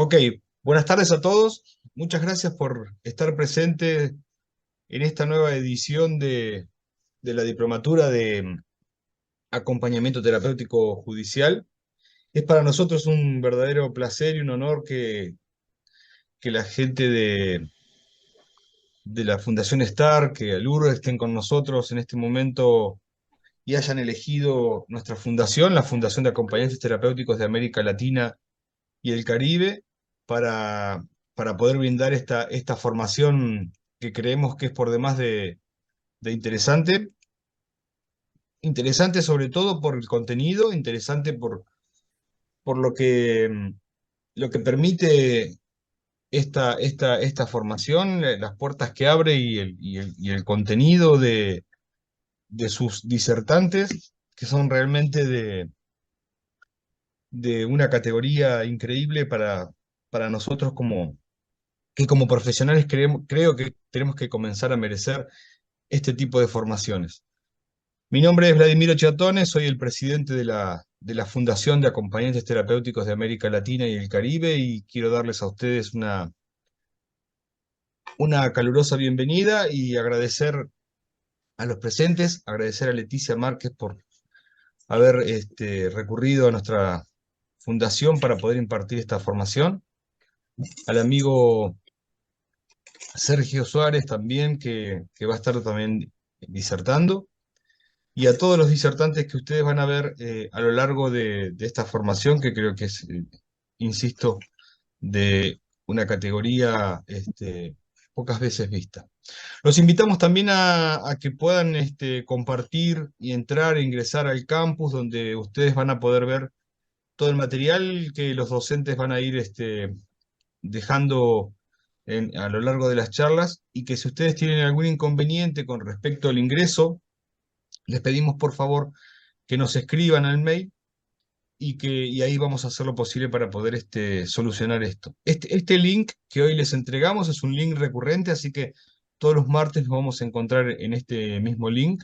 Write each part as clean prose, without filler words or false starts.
Ok, buenas tardes a todos. Muchas gracias por estar presente en esta nueva edición de la Diplomatura de Acompañamiento Terapéutico Judicial. Es para nosotros un verdadero placer y un honor que la gente de la Fundación STAR, que Alur estén con nosotros en este momento y hayan elegido nuestra fundación, la Fundación de Acompañantes Terapéuticos de América Latina y el Caribe para, para poder brindar esta formación que creemos que es por demás de interesante. Interesante sobre todo por el contenido, interesante por lo que permite esta formación, las puertas que abre y el contenido de sus disertantes, que son realmente de una categoría increíble para nosotros que como profesionales creo que tenemos que comenzar a merecer este tipo de formaciones. Mi nombre es Vladimiro Chiatone, soy el presidente de la Fundación de Acompañantes Terapéuticos de América Latina y el Caribe y quiero darles a ustedes una calurosa bienvenida y agradecer a los presentes, agradecer a Leticia Márquez por haber recurrido a nuestra fundación para poder impartir esta formación, al amigo Sergio Suárez también, que va a estar también disertando, y a todos los disertantes que ustedes van a ver a lo largo de esta formación, que creo que es, insisto, de una categoría pocas veces vista. Los invitamos también a que puedan compartir y entrar e ingresar al campus, donde ustedes van a poder ver todo el material que los docentes van a ir dejando a lo largo de las charlas, y que si ustedes tienen algún inconveniente con respecto al ingreso, les pedimos por favor que nos escriban al mail y ahí vamos a hacer lo posible para poder solucionar esto. Este link que hoy les entregamos es un link recurrente, así que todos los martes nos vamos a encontrar en este mismo link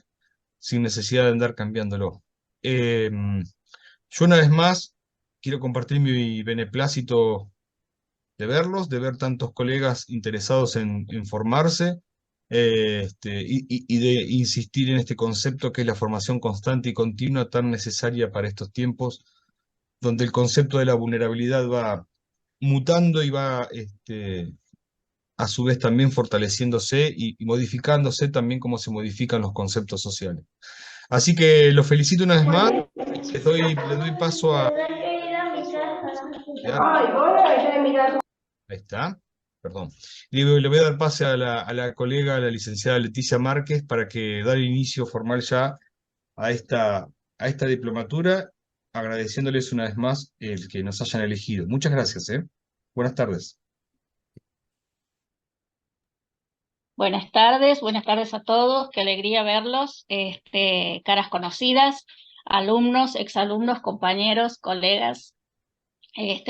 sin necesidad de andar cambiándolo. Yo una vez más quiero compartir mi beneplácito de verlos, de ver tantos colegas interesados en formarse, y de insistir en este concepto que es la formación constante y continua tan necesaria para estos tiempos, donde el concepto de la vulnerabilidad va mutando y va a su vez también fortaleciéndose y modificándose también como se modifican los conceptos sociales. Así que los felicito una vez más, les doy paso a... Ahí está, perdón. Le voy a dar pase a la colega, a la licenciada Leticia Márquez, para que dar inicio formal ya a a esta diplomatura, agradeciéndoles una vez más el que nos hayan elegido. Muchas gracias, ¿eh? Buenas tardes. Buenas tardes a todos, qué alegría verlos, caras conocidas, alumnos, exalumnos, compañeros, colegas.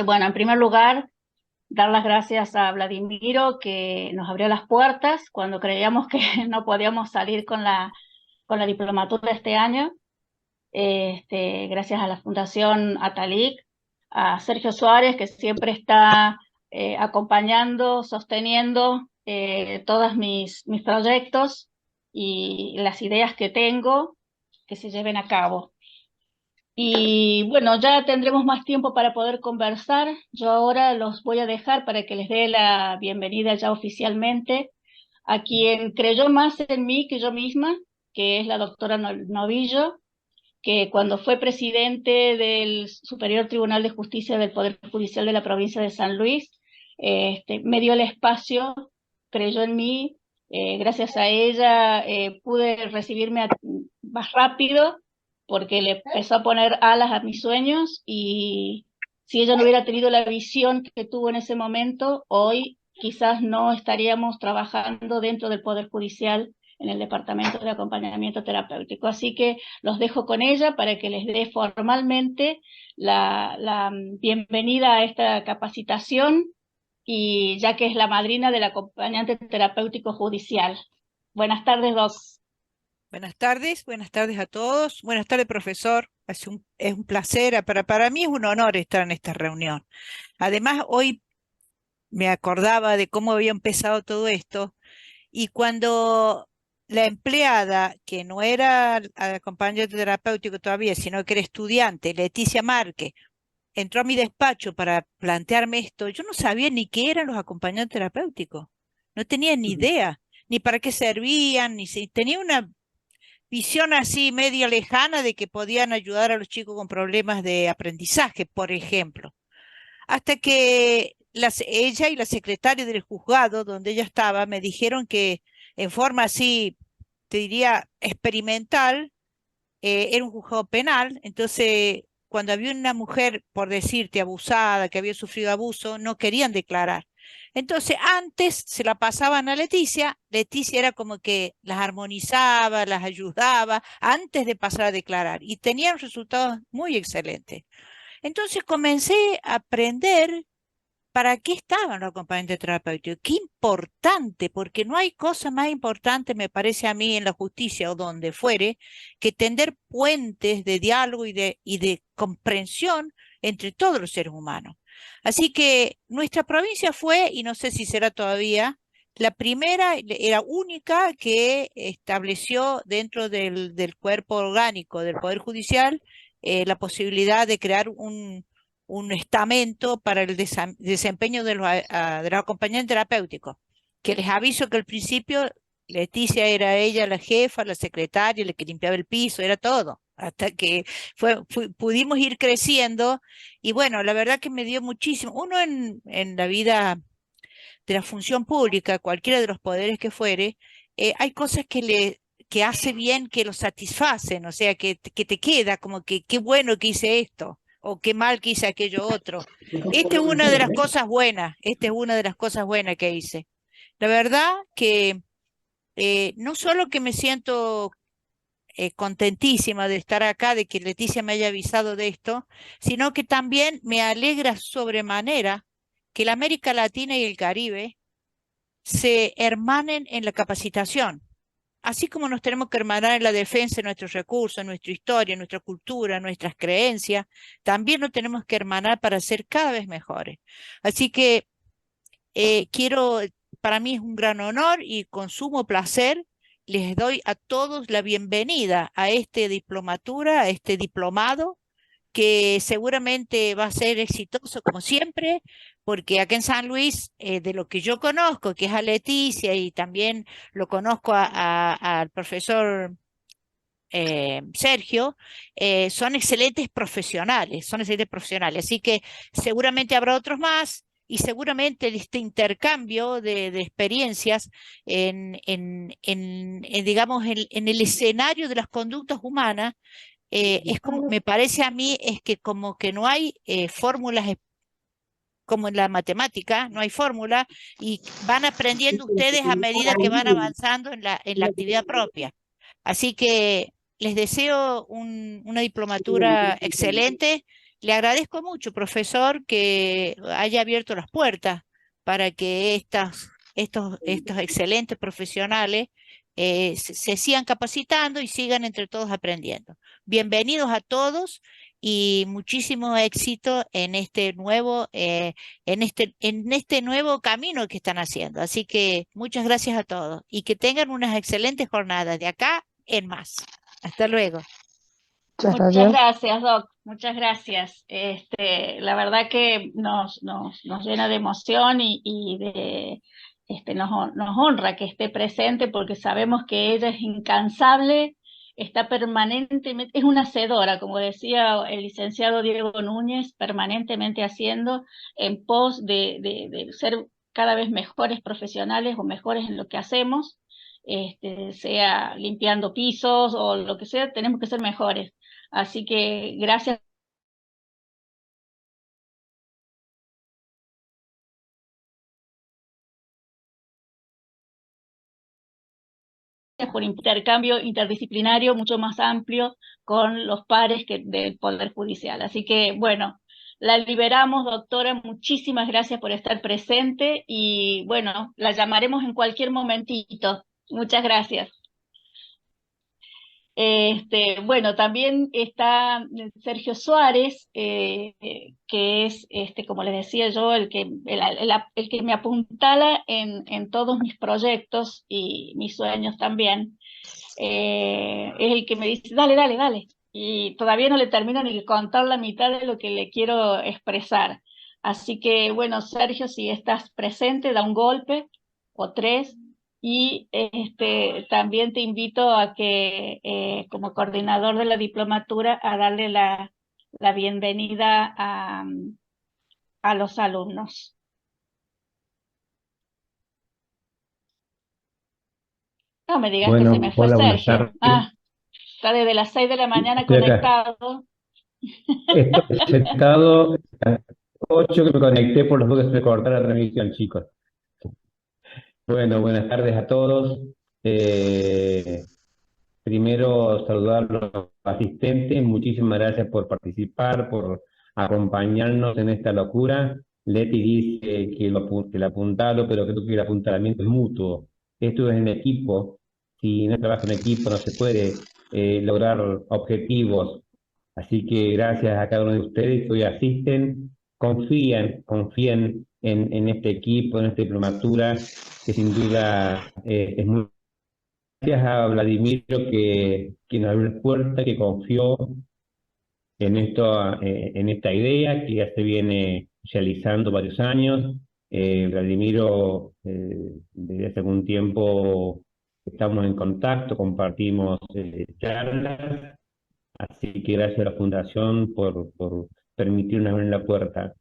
Bueno, en primer lugar, dar las gracias a Vladimiro que nos abrió las puertas cuando creíamos que no podíamos salir con la diplomatura este año. Gracias a la Fundación Atalic, a Sergio Suárez, que siempre está acompañando, sosteniendo todos mis proyectos y las ideas que tengo que se lleven a cabo. Y bueno, ya tendremos más tiempo para poder conversar. Yo ahora los voy a dejar para que les dé la bienvenida ya oficialmente a quien creyó más en mí que yo misma, que es la doctora Novillo, que cuando fue presidente del Superior Tribunal de Justicia del Poder Judicial de la provincia de San Luis, me dio el espacio, creyó en mí, gracias a ella pude recibirme más rápido porque le empezó a poner alas a mis sueños, y si ella no hubiera tenido la visión que tuvo en ese momento, hoy quizás no estaríamos trabajando dentro del Poder Judicial en el Departamento de Acompañamiento Terapéutico. Así que los dejo con ella para que les dé formalmente la bienvenida a esta capacitación, y ya que es la madrina del acompañante terapéutico judicial. Buenas tardes, Doc. Buenas tardes a todos. Buenas tardes, profesor. Es un placer, para mí es un honor estar en esta reunión. Además, hoy me acordaba de cómo había empezado todo esto. Y cuando la empleada, que no era acompañante terapéutico todavía, sino que era estudiante, Leticia Márquez, entró a mi despacho para plantearme esto, yo no sabía ni qué eran los acompañantes terapéuticos. No tenía ni Ujú. idea, ni para qué servían, ni si tenía una visión así media lejana de que podían ayudar a los chicos con problemas de aprendizaje, por ejemplo. Hasta que ella y la secretaria del juzgado donde ella estaba me dijeron que en forma así, te diría, experimental, era un juzgado penal, entonces cuando había una mujer, por decirte, abusada, que había sufrido abuso, no querían declarar. Entonces antes se la pasaban a Leticia, Leticia era como que las armonizaba, las ayudaba antes de pasar a declarar y tenían resultados muy excelentes. Entonces comencé a aprender para qué estaban los acompañantes terapéuticos. Qué importante, porque no hay cosa más importante, me parece a mí, en la justicia o donde fuere, que tender puentes de diálogo y de comprensión entre todos los seres humanos. Así que nuestra provincia fue, y no sé si será todavía, la primera, era única que estableció dentro del cuerpo orgánico del Poder Judicial la posibilidad de crear un estamento para el desempeño de los acompañantes terapéuticos, que les aviso que al principio Leticia era ella la jefa, la secretaria, la que limpiaba el piso, era todo, hasta que pudimos ir creciendo y bueno, la verdad que me dio muchísimo. Uno en la vida de la función pública, cualquiera de los poderes que fuere, hay cosas que hace bien, que lo satisfacen, o sea, que te queda como que qué bueno que hice esto o qué mal que hice aquello otro. Esta es una de las cosas buenas, esta es una de las cosas buenas que hice. La verdad que no solo que me siento contentísima de estar acá, de que Leticia me haya avisado de esto, sino que también me alegra sobremanera que la América Latina y el Caribe se hermanen en la capacitación. Así como nos tenemos que hermanar en la defensa de nuestros recursos, nuestra historia, nuestra cultura, nuestras creencias, también nos tenemos que hermanar para ser cada vez mejores. Así que quiero, para mí es un gran honor y con sumo placer les doy a todos la bienvenida a este diplomatura, a este diplomado que seguramente va a ser exitoso como siempre, porque acá en San Luis, de lo que yo conozco, que es a Leticia y también lo conozco al profesor Sergio, son excelentes profesionales, así que seguramente habrá otros más. Y seguramente este intercambio de experiencias digamos, en el escenario de las conductas humanas es como, me parece a mí, es que como que no hay fórmulas como en la matemática, no hay fórmula y van aprendiendo ustedes a medida que van avanzando en la actividad propia. Así que les deseo una diplomatura excelente. Le agradezco mucho, profesor, que haya abierto las puertas para que estos excelentes profesionales se sigan capacitando y sigan entre todos aprendiendo. Bienvenidos a todos y muchísimo éxito en este nuevo camino que están haciendo. Así que muchas gracias a todos y que tengan unas excelentes jornadas de acá en más. Hasta luego. Muchas Muchas gracias. gracias, Doc. Muchas gracias. La verdad que nos llena de emoción y nos honra que esté presente porque sabemos que ella es incansable, está permanentemente, es una hacedora, como decía el licenciado Diego Núñez, permanentemente haciendo en pos de ser cada vez mejores profesionales o mejores en lo que hacemos, sea limpiando pisos o lo que sea, tenemos que ser mejores. Así que gracias por intercambio interdisciplinario mucho más amplio con los pares del Poder Judicial. Así que, bueno, la liberamos, doctora. Muchísimas gracias por estar presente y, bueno, la llamaremos en cualquier momentito. Muchas gracias. Bueno, también está Sergio Suárez, que es, como les decía yo, el que me apuntala en todos mis proyectos y mis sueños también. Es el que me dice, dale, dale, dale. Y todavía no le termino ni de contar la mitad de lo que le quiero expresar. Así que, bueno, Sergio, si estás presente, da un golpe o tres. Y también te invito a que, como coordinador de la diplomatura, a darle la bienvenida a los alumnos. No me digas que se Bueno, me fue hola, buenas Sergio. tardes. Está desde las 6 de la mañana Estoy acá. conectado. Estoy sentado a las 8 que me conecté por los dos que se cortó la transmisión, chicos. Bueno, buenas tardes a todos. Eh, Primero, saludar a los asistentes. Muchísimas gracias por participar, por acompañarnos en esta locura. Leti dice que el apuntado, pero creo que el apuntalamiento es mutuo. Esto es en equipo. Si no trabaja en equipo, no se puede lograr objetivos. Así que gracias a cada uno de ustedes que hoy asisten. Confíen en este equipo, en esta diplomatura, que sin duda es muy. Gracias a Vladimiro que nos abrió la puerta, que confió en esta idea que ya se viene realizando varios años. Vladimiro, desde hace algún tiempo estamos en contacto, compartimos charlas, así que gracias a la Fundación por permitirnos abrir la puerta.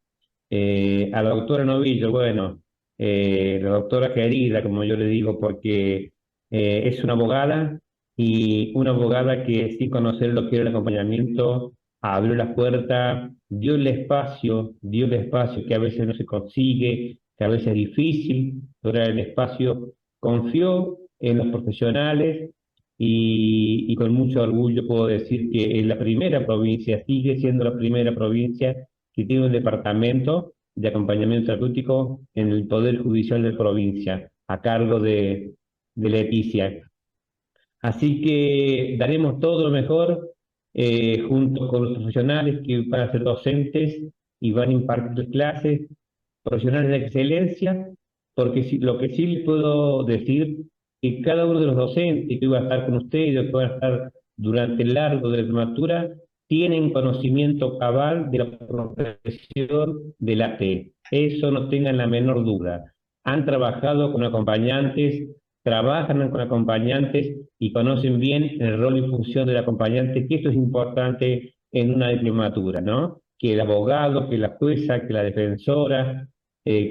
A la doctora Novillo, bueno, la doctora querida, como yo le digo, porque es una abogada y una abogada que sin conocer lo que era el acompañamiento, abrió la puerta, dio el espacio que a veces no se consigue, que a veces es difícil lograr el espacio, confió en los profesionales y con mucho orgullo puedo decir que es la primera provincia, sigue siendo la primera provincia que tiene un departamento de acompañamiento terapéutico en el Poder Judicial de provincia, a cargo de Leticia. Así que daremos todo lo mejor junto con los profesionales que van a ser docentes y van a impartir clases, profesionales de excelencia, porque lo que sí les puedo decir que cada uno de los docentes que va a estar con ustedes, que van a estar durante el largo de la diplomatura, tienen conocimiento cabal de la profesión de la T. Eso no tengan la menor duda. Han trabajado con acompañantes, trabajan con acompañantes y conocen bien el rol y función del acompañante, que esto es importante en una diplomatura, ¿no? Que el abogado, que la jueza, que la defensora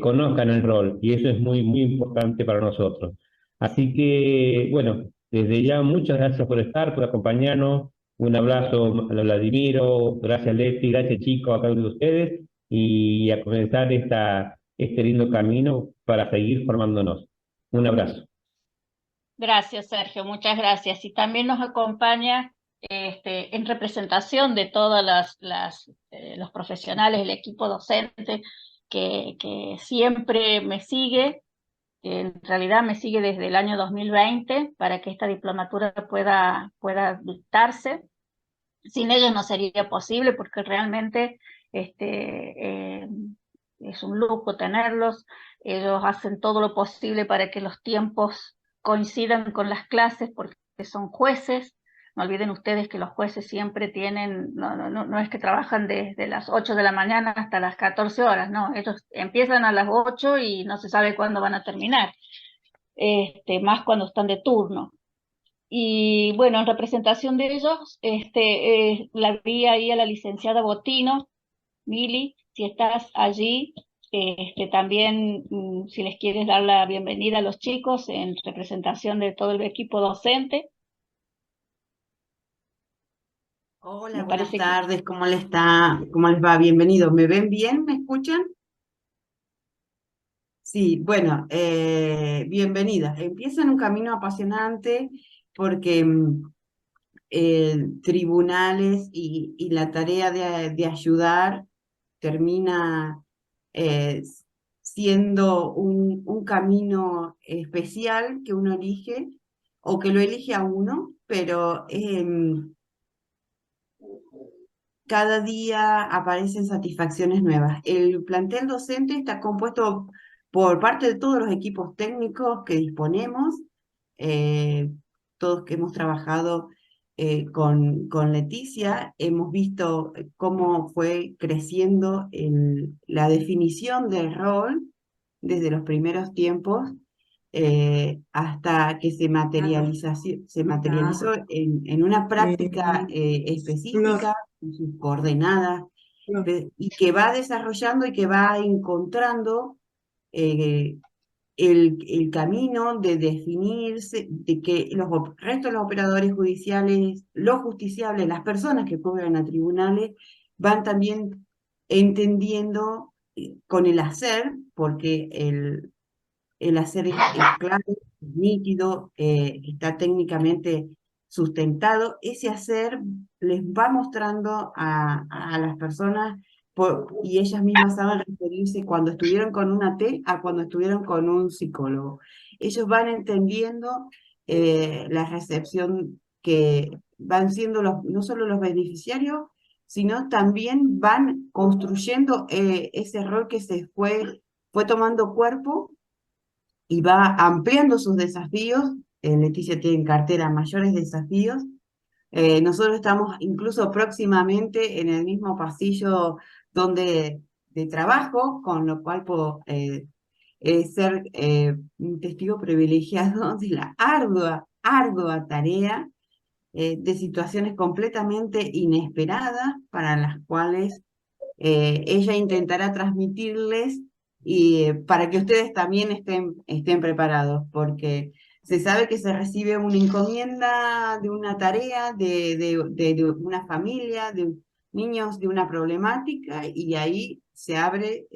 conozcan el rol, y eso es muy, muy importante para nosotros. Así que, bueno, desde ya muchas gracias por estar, por acompañarnos. Un abrazo a Vladimiro, gracias Leti, gracias chicos a cada uno de ustedes, y a comenzar este lindo camino para seguir formándonos. Un abrazo. Gracias, Sergio, muchas gracias. Y también nos acompaña en representación de todos los profesionales, el equipo docente que siempre me sigue, que en realidad me sigue desde el año 2020 para que esta diplomatura pueda dictarse. Sin ellos no sería posible porque realmente es un lujo tenerlos. Ellos hacen todo lo posible para que los tiempos coincidan con las clases porque son jueces. No olviden ustedes que los jueces siempre tienen, no es que trabajan desde las 8 de la mañana hasta las 14 horas, no, ellos empiezan a las 8 y no se sabe cuándo van a terminar, más cuando están de turno. Y bueno, en representación de ellos, la vi ahí a la licenciada Botino, Mili, si estás allí, también si les quieres dar la bienvenida a los chicos en representación de todo el equipo docente. Hola, Me buenas parece que tardes, ¿cómo les está? ¿Cómo les va? Bienvenidos. ¿Me ven bien? ¿Me escuchan? Sí, bueno, bienvenidas. Empiezan un camino apasionante porque tribunales y la tarea de ayudar termina eh, siendo un camino especial que uno elige o que lo elige a uno, pero cada día aparecen satisfacciones nuevas. El plantel docente está compuesto por parte de todos los equipos técnicos que disponemos, eh, todos que hemos trabajado con Leticia, hemos visto cómo fue creciendo la definición del rol desde los primeros tiempos hasta que se materializó en una práctica específica, con sus coordenadas, y que va desarrollando y que va encontrando eh, el camino de definirse, de que los restos de los operadores judiciales, los justiciables, las personas que cobran a tribunales, van también entendiendo con el hacer, porque el hacer es claro, es nítido, está técnicamente sustentado. Ese hacer les va mostrando a las personas y ellas mismas saben referirse cuando estuvieron con una T a cuando estuvieron con un psicólogo. Ellos van entendiendo la recepción que van siendo no solo los beneficiarios, sino también van construyendo ese rol que fue tomando cuerpo y va ampliando sus desafíos. Leticia tiene en cartera mayores desafíos. Nosotros estamos incluso próximamente en el mismo pasillo de trabajo, con lo cual puedo ser un testigo privilegiado de la ardua tarea de situaciones completamente inesperadas para las cuales ella intentará transmitirles y para que ustedes también estén preparados, porque se sabe que se recibe una encomienda de una tarea, de una familia, de niños de una problemática, y ahí se abre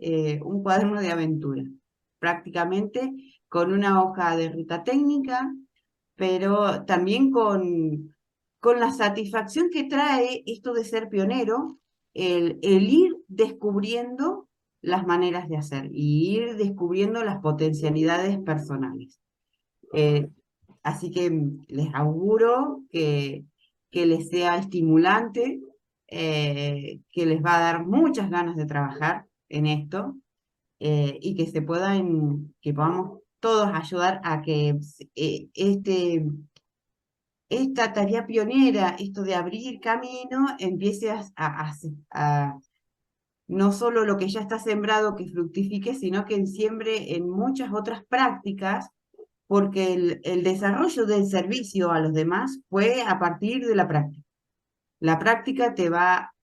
un cuaderno de aventura, prácticamente con una hoja de ruta técnica, pero también con la satisfacción que trae esto de ser pionero, el ir descubriendo las maneras de hacer y ir descubriendo las potencialidades personales. Así que les auguro que les sea estimulante, que les va a dar muchas ganas de trabajar en esto y que podamos todos ayudar a que esta tarea pionera, esto de abrir camino, empiece a no solo lo que ya está sembrado que fructifique, sino que siembre en muchas otras prácticas, porque el desarrollo del servicio a los demás fue a partir de la práctica. La práctica te va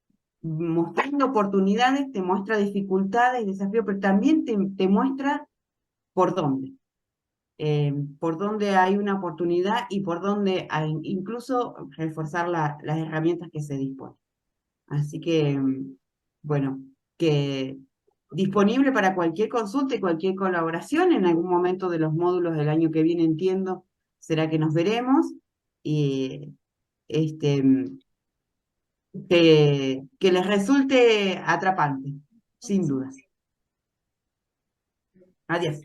mostrando oportunidades, te muestra dificultades, desafíos, pero también te muestra por dónde. Por dónde hay una oportunidad y por dónde hay incluso reforzar las herramientas que se disponen. Así que, bueno, que disponible para cualquier consulta y cualquier colaboración en algún momento de los módulos del año que viene, entiendo, será que nos veremos y que les resulte atrapante, sin dudas. Adiós.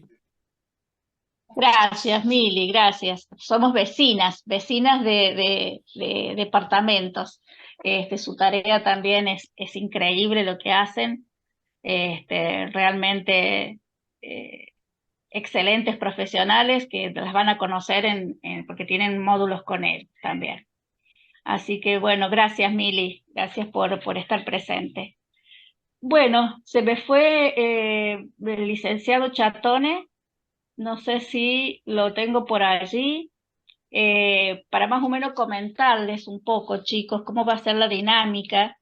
Gracias, Mili, gracias. Somos vecinas de departamentos. Su tarea también es increíble lo que hacen. Realmente excelentes profesionales que las van a conocer porque tienen módulos con él también. Así que bueno, gracias, Mili, gracias por estar presente. Bueno, se me fue el licenciado Chatone. No sé si lo tengo por allí, para más o menos comentarles un poco, chicos, cómo va a ser la dinámica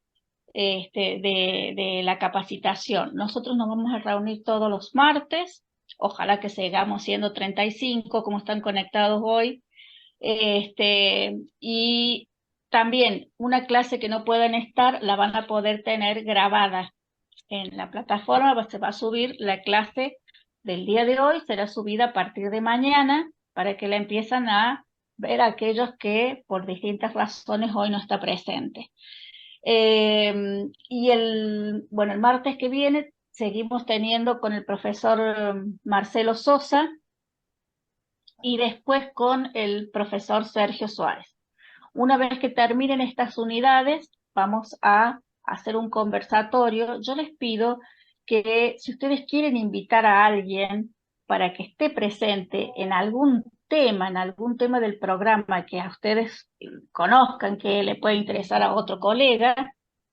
de la capacitación. Nosotros nos vamos a reunir todos los martes, ojalá que sigamos siendo 35 como están conectados hoy, y también una clase que no pueden estar la van a poder tener grabada en la plataforma. Se va a subir la clase del día de hoy, será subida a partir de mañana para que la empiezan a ver aquellos que por distintas razones hoy no está presente. Y el martes que viene seguimos teniendo con el profesor Marcelo Sosa y después con el profesor Sergio Suárez. Una vez que terminen estas unidades, vamos a hacer un conversatorio. Yo les pido que si ustedes quieren invitar a alguien para que esté presente en algún tema del programa que a ustedes conozcan, que le puede interesar a otro colega,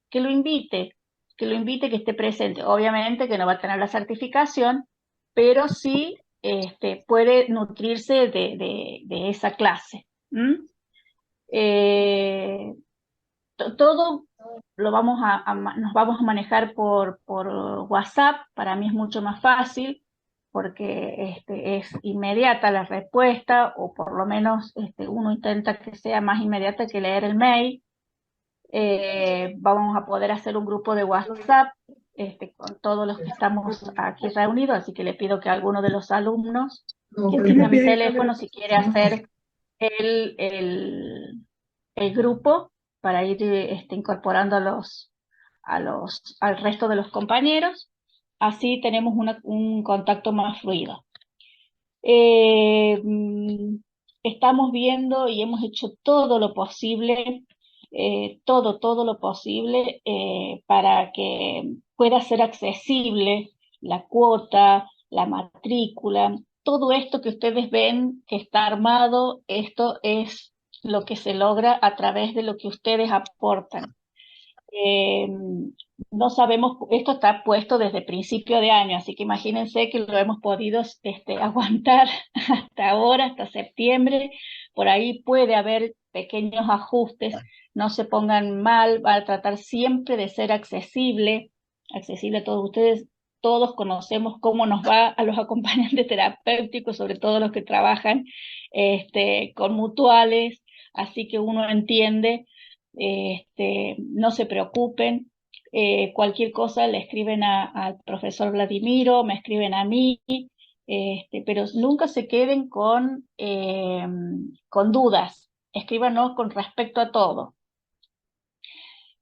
que lo invite, que esté presente. Obviamente que no va a tener la certificación, pero sí puede nutrirse de esa clase. Todo lo nos vamos a manejar por WhatsApp. Para mí es mucho más fácil porque es inmediata la respuesta, o por lo menos uno intenta que sea más inmediata que leer el mail. Vamos a poder hacer un grupo de WhatsApp con todos los que estamos aquí reunidos, así que le pido que alguno de los alumnos que tenga mi teléfono, si quiere hacer el grupo para ir incorporando al resto de los compañeros, así tenemos un contacto más fluido. Estamos viendo y hemos hecho todo lo posible, todo lo posible para que pueda ser accesible la cuota, la matrícula, todo esto que ustedes ven que está armado. Esto es lo que se logra a través de lo que ustedes aportan. No sabemos, esto está puesto desde principio de año, así que imagínense que lo hemos podido aguantar hasta ahora, hasta septiembre. Por ahí puede haber pequeños ajustes, no se pongan mal, va a tratar siempre de ser accesible a todos ustedes. Todos conocemos cómo nos va a los acompañantes terapéuticos, sobre todo los que trabajan con mutuales, así que uno entiende. No se preocupen, cualquier cosa le escriben al profesor Vladimiro, me escriben a mí, pero nunca se queden con dudas, escríbanos con respecto a todo.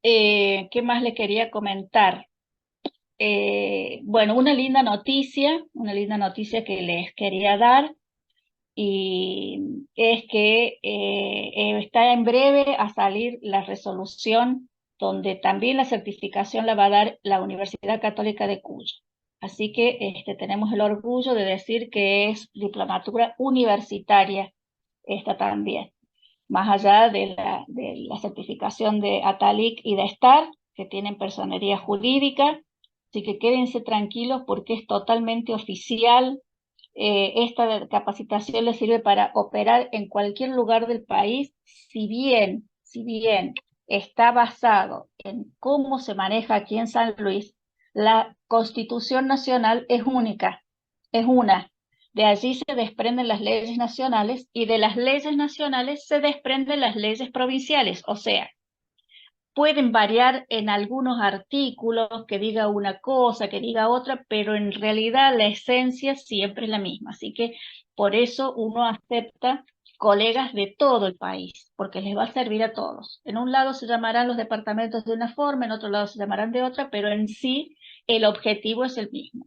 ¿Qué más les quería comentar? Bueno, una linda noticia que les quería dar, y es que está en breve a salir la resolución donde también la certificación la va a dar la Universidad Católica de Cuyo. Así que tenemos el orgullo de decir que es diplomatura universitaria esta también, más allá de la certificación de ATALIC y de STAR, que tienen personería jurídica. Así que quédense tranquilos porque es totalmente oficial. Esta capacitación les sirve para operar en cualquier lugar del país, si bien está basado en cómo se maneja aquí en San Luis. La Constitución Nacional es única, es una. De allí se desprenden las leyes nacionales y de las leyes nacionales se desprenden las leyes provinciales. O sea, pueden variar en algunos artículos, que diga una cosa, que diga otra, pero en realidad la esencia siempre es la misma. Así que por eso uno acepta colegas de todo el país, porque les va a servir a todos. En un lado se llamarán los departamentos de una forma, en otro lado se llamarán de otra, pero en sí el objetivo es el mismo: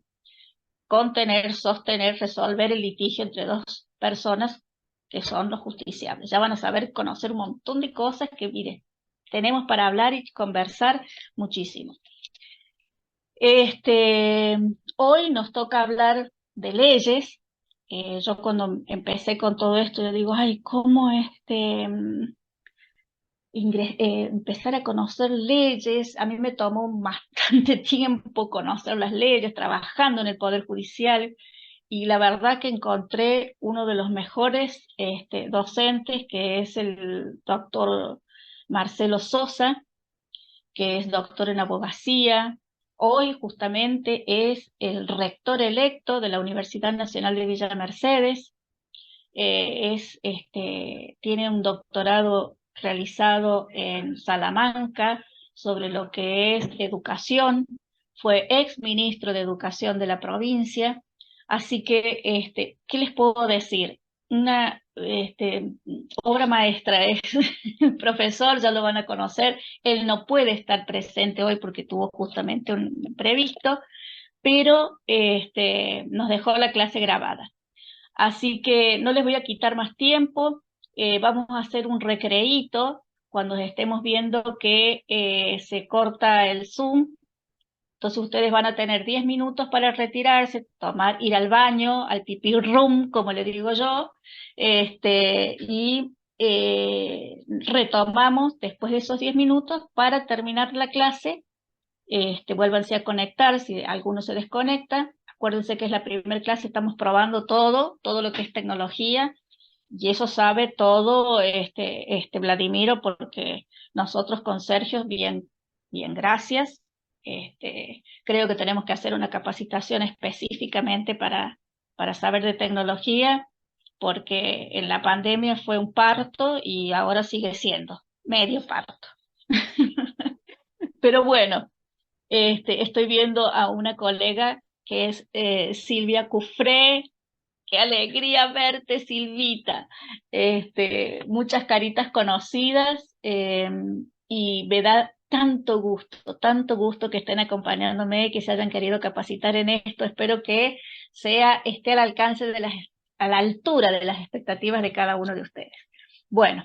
contener, sostener, resolver el litigio entre dos personas que son los justiciables. Ya van a saber conocer un montón de cosas que, miren, tenemos para hablar y conversar muchísimo. Hoy nos toca hablar de leyes. Yo cuando empecé con todo esto, yo digo, ay, ¿cómo empezar a conocer leyes? A mí me tomó bastante tiempo conocer las leyes, trabajando en el Poder Judicial, y la verdad que encontré uno de los mejores docentes, que es el doctor Marcelo Sosa, que es doctor en abogacía. Hoy justamente es el rector electo de la Universidad Nacional de Villa Mercedes. Tiene un doctorado realizado en Salamanca sobre lo que es educación. Fue ex ministro de Educación de la provincia. Así que, ¿qué les puedo decir? Una obra maestra. Es el profesor, ya lo van a conocer. Él no puede estar presente hoy porque tuvo justamente un imprevisto, pero nos dejó la clase grabada. Así que no les voy a quitar más tiempo. Vamos a hacer un recreíto cuando estemos viendo que se corta el Zoom. Entonces ustedes van a tener 10 minutos para retirarse, ir al baño, al pipí room, como le digo yo, y retomamos después de esos 10 minutos para terminar la clase. Vuélvanse a conectar si alguno se desconecta. Acuérdense que es la primera clase, estamos probando todo lo que es tecnología, y eso sabe todo Vladimiro, porque nosotros con Sergio, bien, gracias. Creo que tenemos que hacer una capacitación específicamente para saber de tecnología, porque en la pandemia fue un parto y ahora sigue siendo medio parto. Pero bueno, estoy viendo a una colega que es Silvia Cufré. Qué alegría verte, Silvita. Muchas caritas conocidas, y me da tanto gusto que estén acompañándome, que se hayan querido capacitar en esto. Espero que esté al alcance a la altura de las expectativas de cada uno de ustedes. Bueno,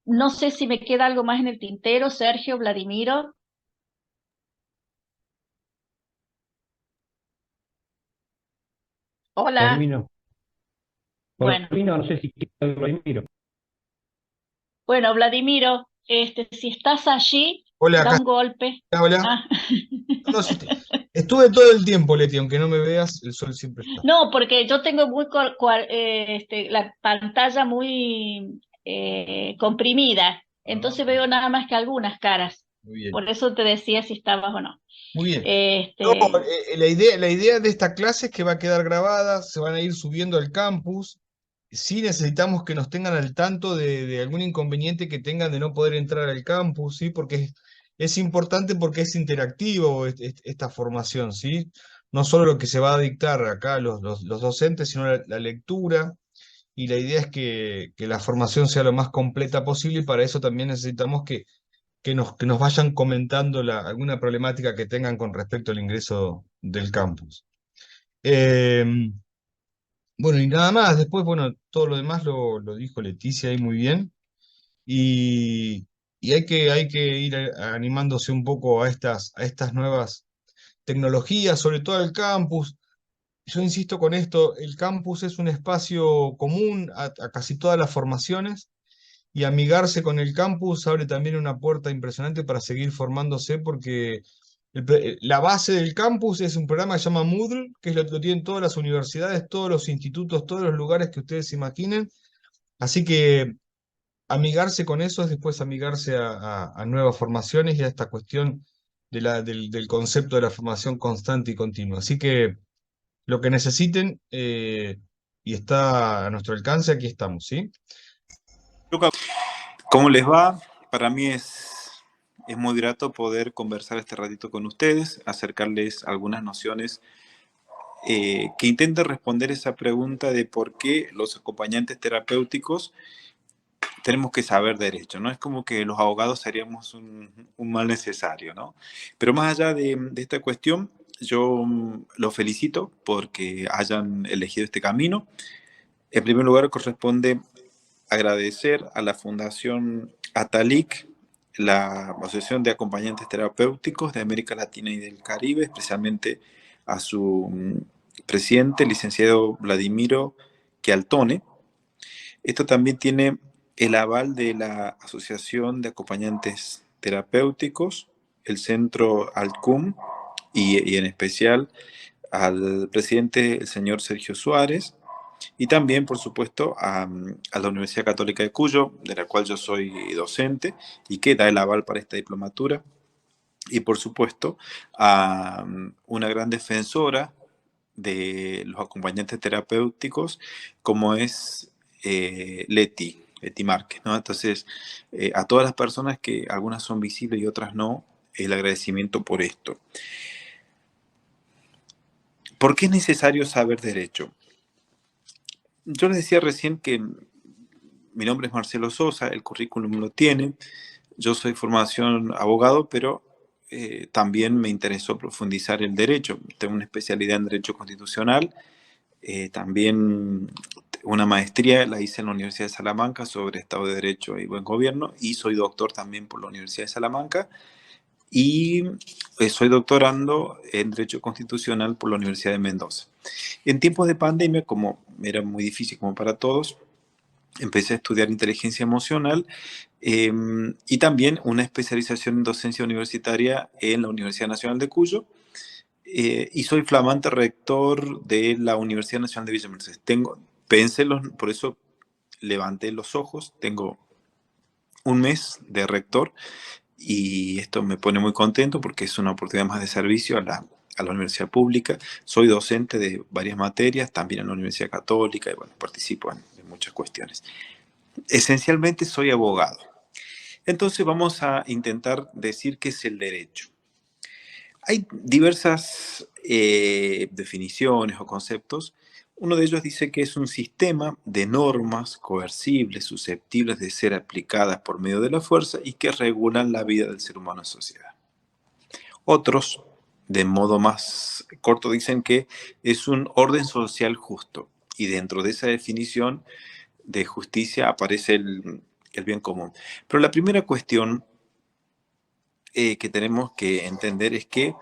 no sé si me queda algo más en el tintero, Sergio, Vladimiro. Hola. Termino. Bueno. No sé si queda Vladimiro. Bueno, Vladimiro, si estás allí, Hola, da acá. un golpe. Hola. Ah. No, estuve todo el tiempo, Leti, aunque no me veas, el sol siempre está. No, porque yo tengo la pantalla muy comprimida, entonces veo nada más que algunas caras. Muy bien. Por eso te decía si estabas o no. Muy bien. No, la idea de esta clase es que va a quedar grabada, se van a ir subiendo al campus. Sí necesitamos que nos tengan al tanto de algún inconveniente que tengan de no poder entrar al campus, ¿sí? Porque es importante, porque es interactivo esta formación, ¿sí? No solo lo que se va a dictar acá los docentes, sino la lectura. Y la idea es que la formación sea lo más completa posible, y para eso también necesitamos que nos vayan comentando alguna problemática que tengan con respecto al ingreso del campus. Bueno, y nada más, después, bueno, todo lo demás lo dijo Leticia ahí muy bien, y hay que ir animándose un poco a estas nuevas tecnologías, sobre todo el campus. Yo insisto con esto, el campus es un espacio común a casi todas las formaciones, y amigarse con el campus abre también una puerta impresionante para seguir formándose, porque la base del campus es un programa que se llama Moodle, que es lo que tienen todas las universidades, todos los institutos, todos los lugares que ustedes se imaginen. Así que amigarse con eso es después amigarse a nuevas formaciones y a esta cuestión del concepto de la formación constante y continua. Así que lo que necesiten, y está a nuestro alcance, aquí estamos, ¿sí? ¿Cómo les va? Para mí es muy grato poder conversar este ratito con ustedes, acercarles algunas nociones que intenten responder esa pregunta de por qué los acompañantes terapéuticos tenemos que saber derecho, ¿no? Es como que los abogados haríamos un mal necesario, ¿no? Pero más allá de esta cuestión, yo los felicito porque hayan elegido este camino. En primer lugar, corresponde agradecer a la Fundación Atalic, la Asociación de Acompañantes Terapéuticos de América Latina y del Caribe, especialmente a su presidente, el licenciado Vladimiro Chialtone. Esto también tiene el aval de la Asociación de Acompañantes Terapéuticos, el Centro Alcum, y en especial al presidente, el señor Sergio Suárez, y también, por supuesto, a la Universidad Católica de Cuyo, de la cual yo soy docente y que da el aval para esta diplomatura. Y, por supuesto, a una gran defensora de los acompañantes terapéuticos, como es Leti Márquez, ¿no? Entonces, a todas las personas, que algunas son visibles y otras no, el agradecimiento por esto. ¿Por qué es necesario saber derecho? Yo les decía recién que mi nombre es Marcelo Sosa, el currículum lo tiene. Yo soy formación abogado, pero también me interesó profundizar el derecho. Tengo una especialidad en Derecho Constitucional, También una maestría la hice en la Universidad de Salamanca sobre Estado de Derecho y Buen Gobierno, y soy doctor también por la Universidad de Salamanca, y soy doctorando en Derecho Constitucional por la Universidad de Mendoza. En tiempos de pandemia, como era muy difícil como para todos, empecé a estudiar inteligencia emocional y también una especialización en docencia universitaria en la Universidad Nacional de Cuyo, y soy flamante rector de la Universidad Nacional de Villa Mercedes. Por eso levanté los ojos, tengo un mes de rector y esto me pone muy contento porque es una oportunidad más de servicio a la universidad pública. Soy docente de varias materias, también en la Universidad Católica, y bueno, participo en muchas cuestiones. Esencialmente soy abogado. Entonces vamos a intentar decir qué es el derecho. Hay diversas definiciones o conceptos. Uno de ellos dice que es un sistema de normas coercibles, susceptibles de ser aplicadas por medio de la fuerza y que regulan la vida del ser humano en sociedad. Otros, de modo más corto, dicen que es un orden social justo, y dentro de esa definición de justicia aparece el bien común. Pero la primera cuestión que tenemos que entender es que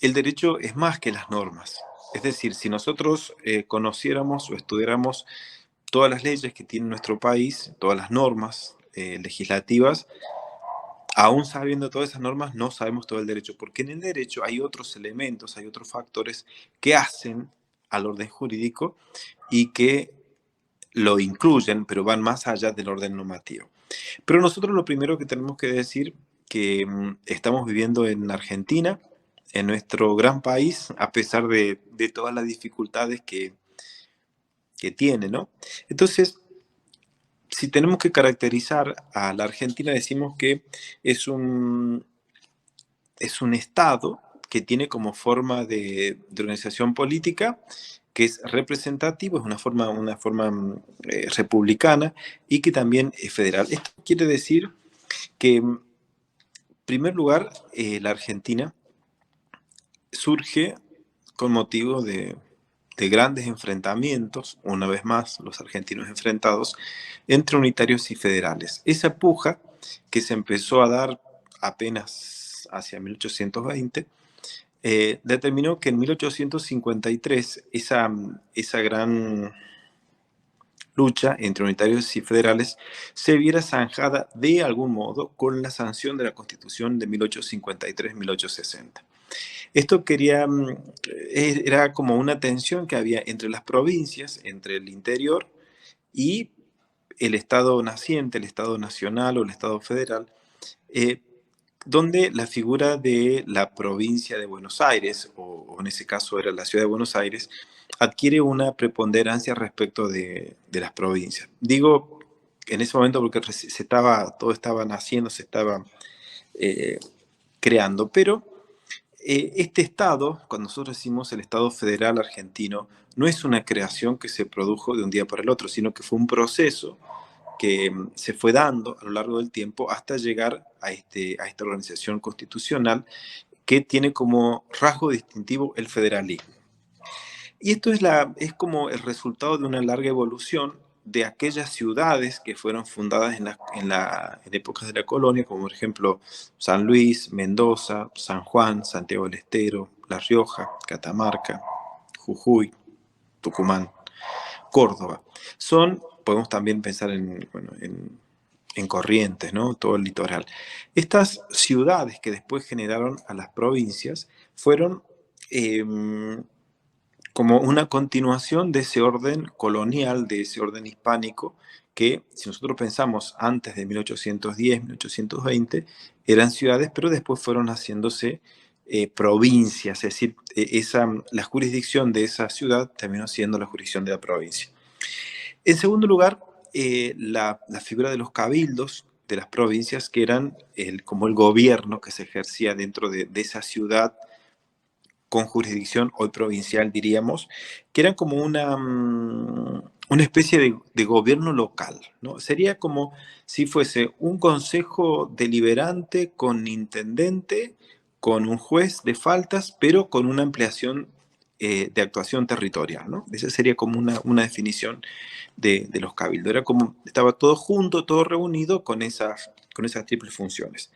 el derecho es más que las normas. Es decir, si nosotros conociéramos o estudiáramos todas las leyes que tiene nuestro país, todas las normas legislativas, aún sabiendo todas esas normas, no sabemos todo el derecho, porque en el derecho hay otros elementos, hay otros factores que hacen al orden jurídico y que lo incluyen, pero van más allá del orden normativo. Pero nosotros lo primero que tenemos que decir que estamos viviendo en Argentina, en nuestro gran país, a pesar de todas las dificultades que tiene, ¿no? Entonces, si tenemos que caracterizar a la Argentina, decimos que es un Estado que tiene como forma de organización política que es representativo, es una forma republicana, y que también es federal. Esto quiere decir que, en primer lugar, la Argentina surge con motivo de grandes enfrentamientos, una vez más los argentinos enfrentados, entre unitarios y federales. Esa puja que se empezó a dar apenas hacia 1820, determinó que en 1853 esa gran lucha entre unitarios y federales se viera zanjada de algún modo con la sanción de la Constitución de 1853-1860. Esto era como una tensión que había entre las provincias, entre el interior y el Estado naciente, el Estado nacional o el Estado federal, donde la figura de la provincia de Buenos Aires, o en ese caso era la ciudad de Buenos Aires, adquiere una preponderancia respecto de las provincias. Digo en ese momento porque todo estaba naciendo, se estaba creando, pero este Estado, cuando nosotros decimos el Estado federal argentino, no es una creación que se produjo de un día para el otro, sino que fue un proceso que se fue dando a lo largo del tiempo hasta llegar a esta organización constitucional que tiene como rasgo distintivo el federalismo. Y esto es como el resultado de una larga evolución de aquellas ciudades que fueron fundadas en épocas de la colonia, como por ejemplo San Luis, Mendoza, San Juan, Santiago del Estero, La Rioja, Catamarca, Jujuy, Tucumán, Córdoba. Podemos también pensar en Corrientes, ¿no? Todo el litoral. Estas ciudades que después generaron a las provincias fueron como una continuación de ese orden colonial, de ese orden hispánico, que si nosotros pensamos antes de 1810, 1820, eran ciudades, pero después fueron haciéndose provincias, es decir, la jurisdicción de esa ciudad terminó siendo la jurisdicción de la provincia. En segundo lugar, la figura de los cabildos de las provincias, que eran como el gobierno que se ejercía dentro de esa ciudad con jurisdicción hoy provincial, diríamos, que eran como una especie de gobierno local, ¿no? Sería como si fuese un consejo deliberante con intendente, con un juez de faltas, pero con una ampliación de actuación territorial, ¿no? Esa sería como una definición de los cabildos. Era como, estaba todo junto, todo reunido con esas triples funciones.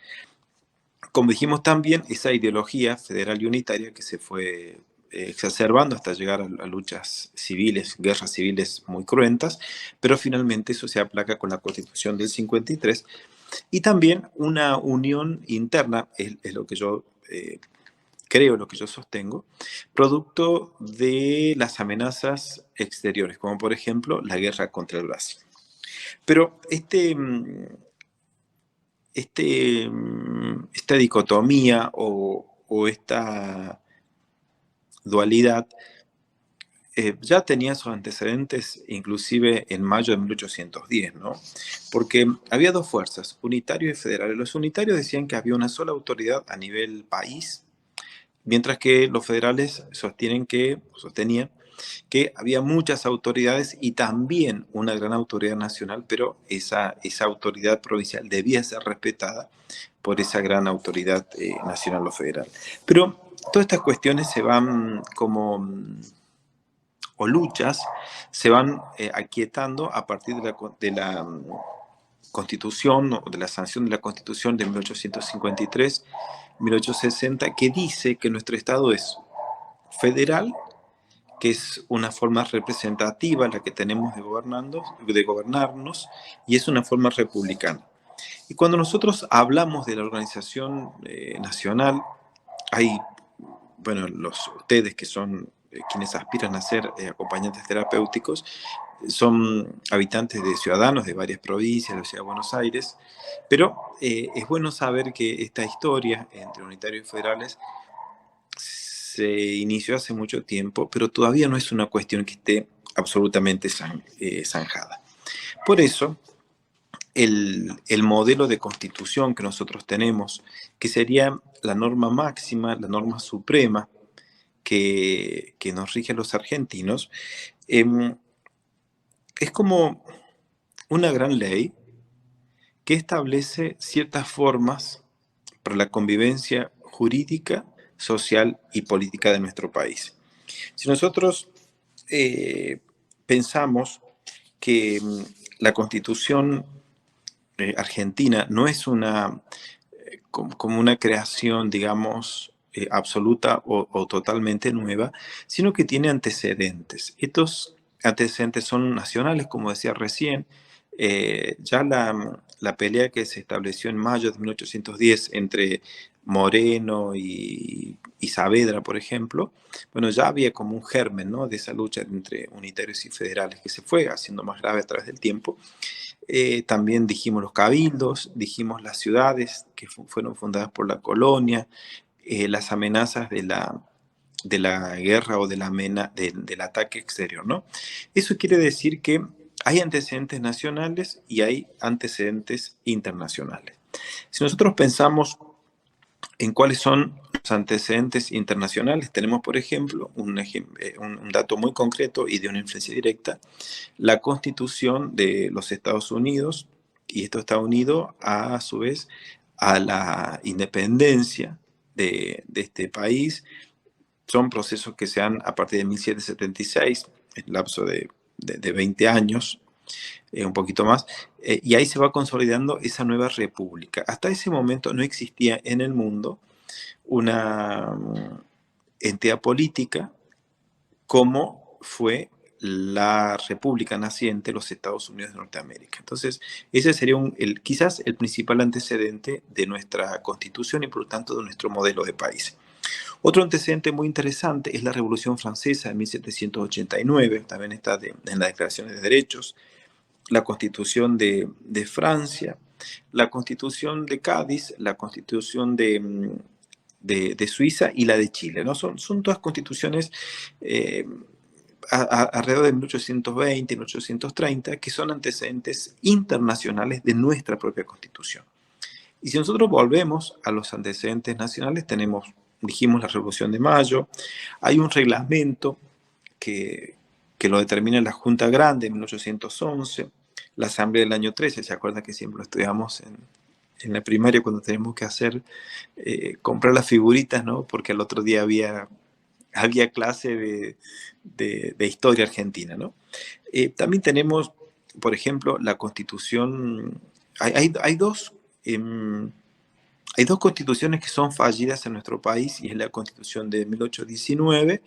Como dijimos también, esa ideología federal y unitaria que se fue exacerbando hasta llegar a luchas civiles, guerras civiles muy cruentas, pero finalmente eso se aplaca con la Constitución del 53, y también una unión interna, es lo que yo creo, lo que yo sostengo, producto de las amenazas exteriores, como por ejemplo la guerra contra el Brasil. Pero esta dicotomía o esta dualidad ya tenía sus antecedentes inclusive en mayo de 1810, ¿no? Porque había dos fuerzas, unitarios y federales. Los unitarios decían que había una sola autoridad a nivel país, mientras que los federales sostenían que había muchas autoridades y también una gran autoridad nacional, pero esa autoridad provincial debía ser respetada por esa gran autoridad nacional o federal. Pero todas estas cuestiones se van o luchas, se van aquietando a partir de la Constitución o de la sanción de la Constitución de 1853-1860, que dice que nuestro Estado es federal, que es una forma representativa la que tenemos de gobernarnos, y es una forma republicana. Y cuando nosotros hablamos de la organización nacional, hay, bueno, ustedes que son quienes aspiran a ser acompañantes terapéuticos, son habitantes de ciudadanos de varias provincias, de la ciudad de Buenos Aires, pero es bueno saber que esta historia entre unitarios y federales se inició hace mucho tiempo, pero todavía no es una cuestión que esté absolutamente zanjada. Por eso, el modelo de constitución que nosotros tenemos, que sería la norma máxima, la norma suprema que nos rige a los argentinos, es como una gran ley que establece ciertas formas para la convivencia jurídica, social y política de nuestro país. Si nosotros pensamos que la Constitución argentina no es como una creación, digamos, absoluta o totalmente nueva, sino que tiene antecedentes. Estos antecedentes son nacionales, como decía recién. Ya la pelea que se estableció en mayo de 1810 entre Moreno y Saavedra, por ejemplo, bueno, ya había como un germen, ¿no?, de esa lucha entre unitarios y federales que se fue haciendo más grave a través del tiempo. También dijimos los cabildos, dijimos las ciudades que fueron fundadas por la colonia, las amenazas de la guerra o del ataque exterior, ¿no? Eso quiere decir que hay antecedentes nacionales y hay antecedentes internacionales. Si nosotros pensamos en cuáles son los antecedentes internacionales, tenemos, por ejemplo, un dato muy concreto y de una influencia directa: la Constitución de los Estados Unidos, y esto está unido a su vez a la independencia de este país. Son procesos que se dan a partir de 1776, el lapso de 20 años, un poquito más, y ahí se va consolidando esa nueva república. Hasta ese momento no existía en el mundo una entidad política como fue la República naciente, los Estados Unidos de Norteamérica. Entonces, ese sería quizás el principal antecedente de nuestra Constitución y por lo tanto de nuestro modelo de país. Otro antecedente muy interesante es la Revolución Francesa de 1789, también está en las Declaraciones de Derechos, la Constitución de Francia, la Constitución de Cádiz, la Constitución de Suiza y la de Chile, ¿no? Son todas constituciones alrededor de 1820 y 1830, que son antecedentes internacionales de nuestra propia Constitución. Y si nosotros volvemos a los antecedentes nacionales, dijimos la Revolución de Mayo, hay un reglamento que lo determina la Junta Grande en 1811, la Asamblea del año 13, ¿se acuerdan que siempre lo estudiamos en la primaria cuando tenemos que comprar las figuritas, ¿no? Porque al otro día había había clase de historia argentina, ¿no? También tenemos, por ejemplo, la Constitución. Hay dos constituciones que son fallidas en nuestro país, y es la Constitución de 1819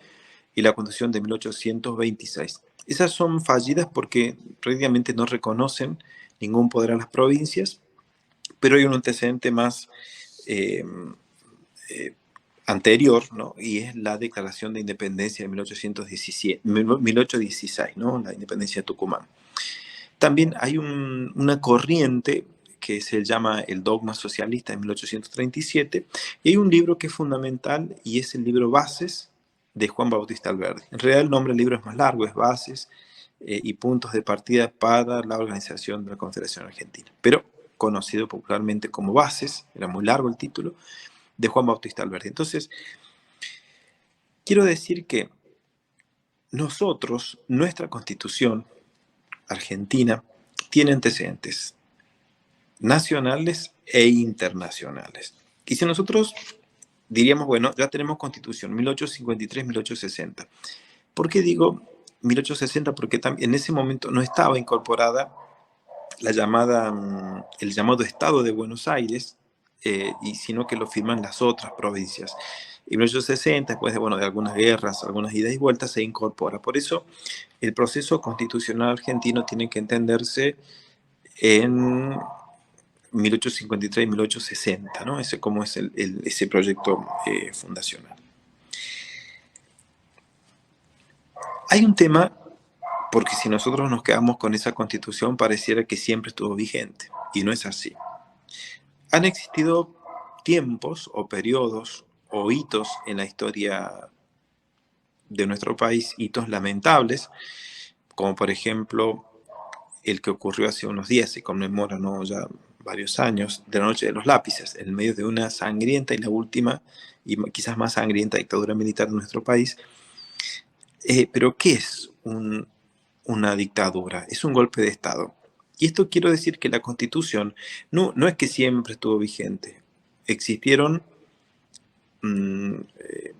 y la Constitución de 1826. Esas son fallidas porque prácticamente no reconocen ningún poder a las provincias, pero hay un antecedente más anterior, ¿no? Y es la Declaración de Independencia de 1816, ¿no? La independencia de Tucumán. También hay una corriente que se llama el dogma socialista de 1837, y hay un libro que es fundamental, y es el libro Bases de Juan Bautista Alberdi. En realidad el nombre del libro es más largo, es Bases y puntos de partida para la organización de la Confederación Argentina, pero conocido popularmente como Bases, era muy largo el título, de Juan Bautista Alberdi. Entonces, quiero decir que nosotros, nuestra Constitución argentina, tiene antecedentes nacionales e internacionales. Y si nosotros diríamos, bueno, ya tenemos Constitución, 1853-1860. ¿Por qué digo 1860? Porque en ese momento no estaba incorporada el llamado Estado de Buenos Aires, sino que lo firman las otras provincias. En 1860, después de algunas guerras, algunas idas y vueltas, se incorpora. Por eso, el proceso constitucional argentino tiene que entenderse en 1853 y 1860, ¿no? Ese como es ese proyecto fundacional. Hay un tema, porque si nosotros nos quedamos con esa Constitución, pareciera que siempre estuvo vigente, y no es así. Han existido tiempos o periodos o hitos en la historia de nuestro país, hitos lamentables, como por ejemplo el que ocurrió hace unos días, se conmemora, ¿no?, ya varios años, de la Noche de los Lápices, en medio de una sangrienta y la última, y quizás más sangrienta dictadura militar de nuestro país. Pero ¿qué es una dictadura? Es un golpe de Estado. Y esto quiero decir que la Constitución no es que siempre estuvo vigente. Existieron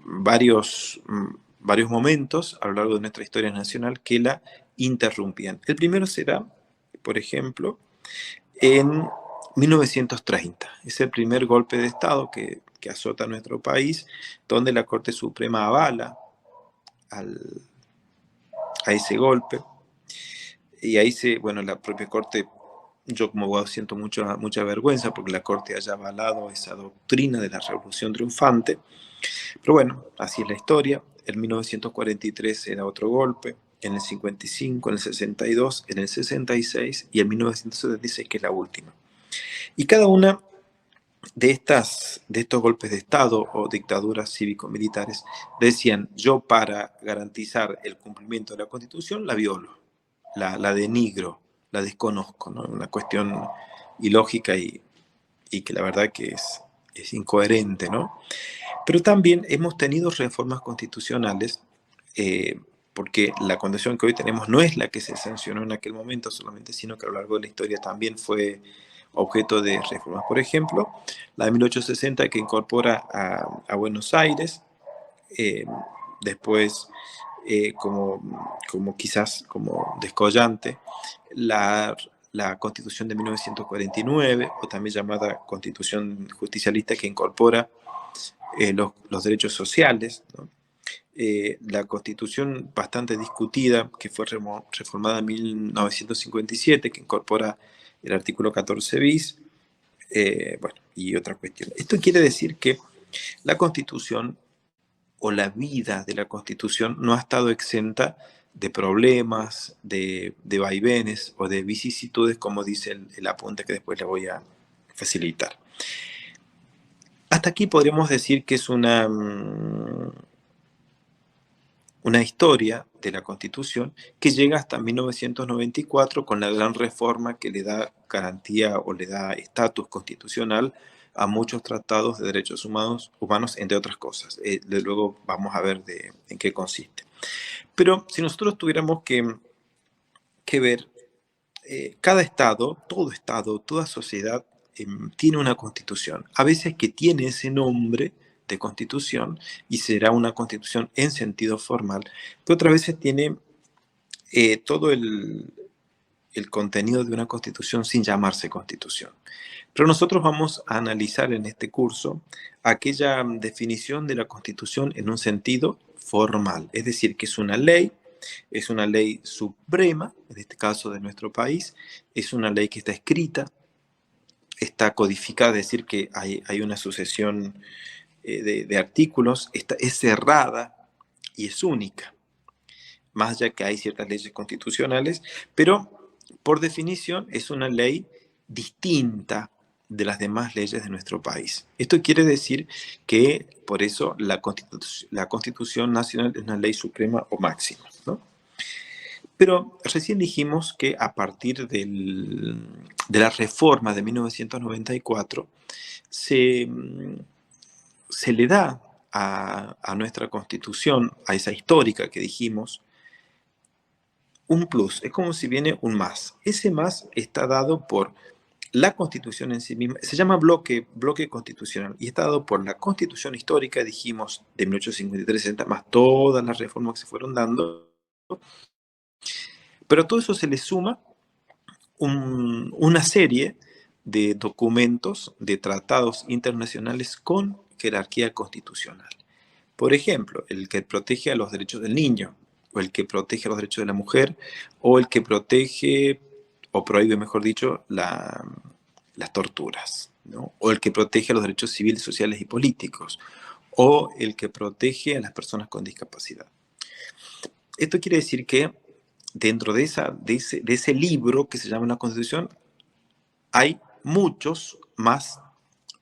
varios momentos a lo largo de nuestra historia nacional que la interrumpían. El primero será, por ejemplo, en 1930. Es el primer golpe de Estado que azota nuestro país, donde la Corte Suprema avala a ese golpe. Y ahí la propia Corte, yo como abogado siento mucha vergüenza porque la Corte haya avalado esa doctrina de la Revolución Triunfante. Pero bueno, así es la historia. En 1943 se da otro golpe, en el 55, en el 62, en el 66 y en 1976, que es la última. Y cada una de estos golpes de Estado o dictaduras cívico-militares decían: yo, para garantizar el cumplimiento de la Constitución, la violo, la denigro, la desconozco, ¿no? Una cuestión ilógica y que la verdad que es incoherente, ¿no? Pero también hemos tenido reformas constitucionales, porque la condición que hoy tenemos no es la que se sancionó en aquel momento solamente, sino que a lo largo de la historia también fue objeto de reformas. Por ejemplo, la de 1860, que incorpora a Buenos Aires, después, quizás como descollante, la Constitución de 1949, o también llamada Constitución Justicialista, que incorpora los derechos sociales, ¿no? La Constitución bastante discutida, que fue reformada en 1957, que incorpora el artículo 14 bis, y otra cuestión. Esto quiere decir que la Constitución, o la vida de la Constitución, no ha estado exenta de problemas, de vaivenes o de vicisitudes, como dice el apunte que después le voy a facilitar. Hasta aquí podríamos decir que es una historia de la Constitución que llega hasta 1994, con la gran reforma que le da garantía o le da estatus constitucional a muchos tratados de derechos humanos, entre otras cosas. Luego vamos a ver en qué consiste. Pero si nosotros tuviéramos que ver, cada Estado, toda sociedad, tiene una Constitución. A veces que tiene ese nombre, de constitución y será una constitución en sentido formal, pero otras veces tiene todo el contenido de una constitución sin llamarse constitución. Pero nosotros vamos a analizar en este curso aquella definición de la constitución en un sentido formal, es decir, que es una ley suprema, en este caso de nuestro país, es una ley que está escrita, está codificada, es decir, que hay una sucesión de artículos, es cerrada y es única, más allá que hay ciertas leyes constitucionales, pero por definición es una ley distinta de las demás leyes de nuestro país. Esto quiere decir que por eso la Constitución Nacional es una ley suprema o máxima, ¿no? Pero recién dijimos que a partir de la reforma de 1994 se le da a nuestra Constitución, a esa histórica que dijimos, un plus, es como si viene un más. Ese más está dado por la Constitución en sí misma, se llama bloque constitucional, y está dado por la Constitución histórica, dijimos, de 1853-60, más todas las reformas que se fueron dando. Pero a todo eso se le suma una serie de documentos, de tratados internacionales con jerarquía constitucional. Por ejemplo, el que protege a los derechos del niño, o el que protege a los derechos de la mujer, o el que protege, o prohíbe, mejor dicho, las torturas, ¿no? O el que protege a los derechos civiles, sociales y políticos, o el que protege a las personas con discapacidad. Esto quiere decir que dentro de ese libro que se llama una Constitución, hay muchos más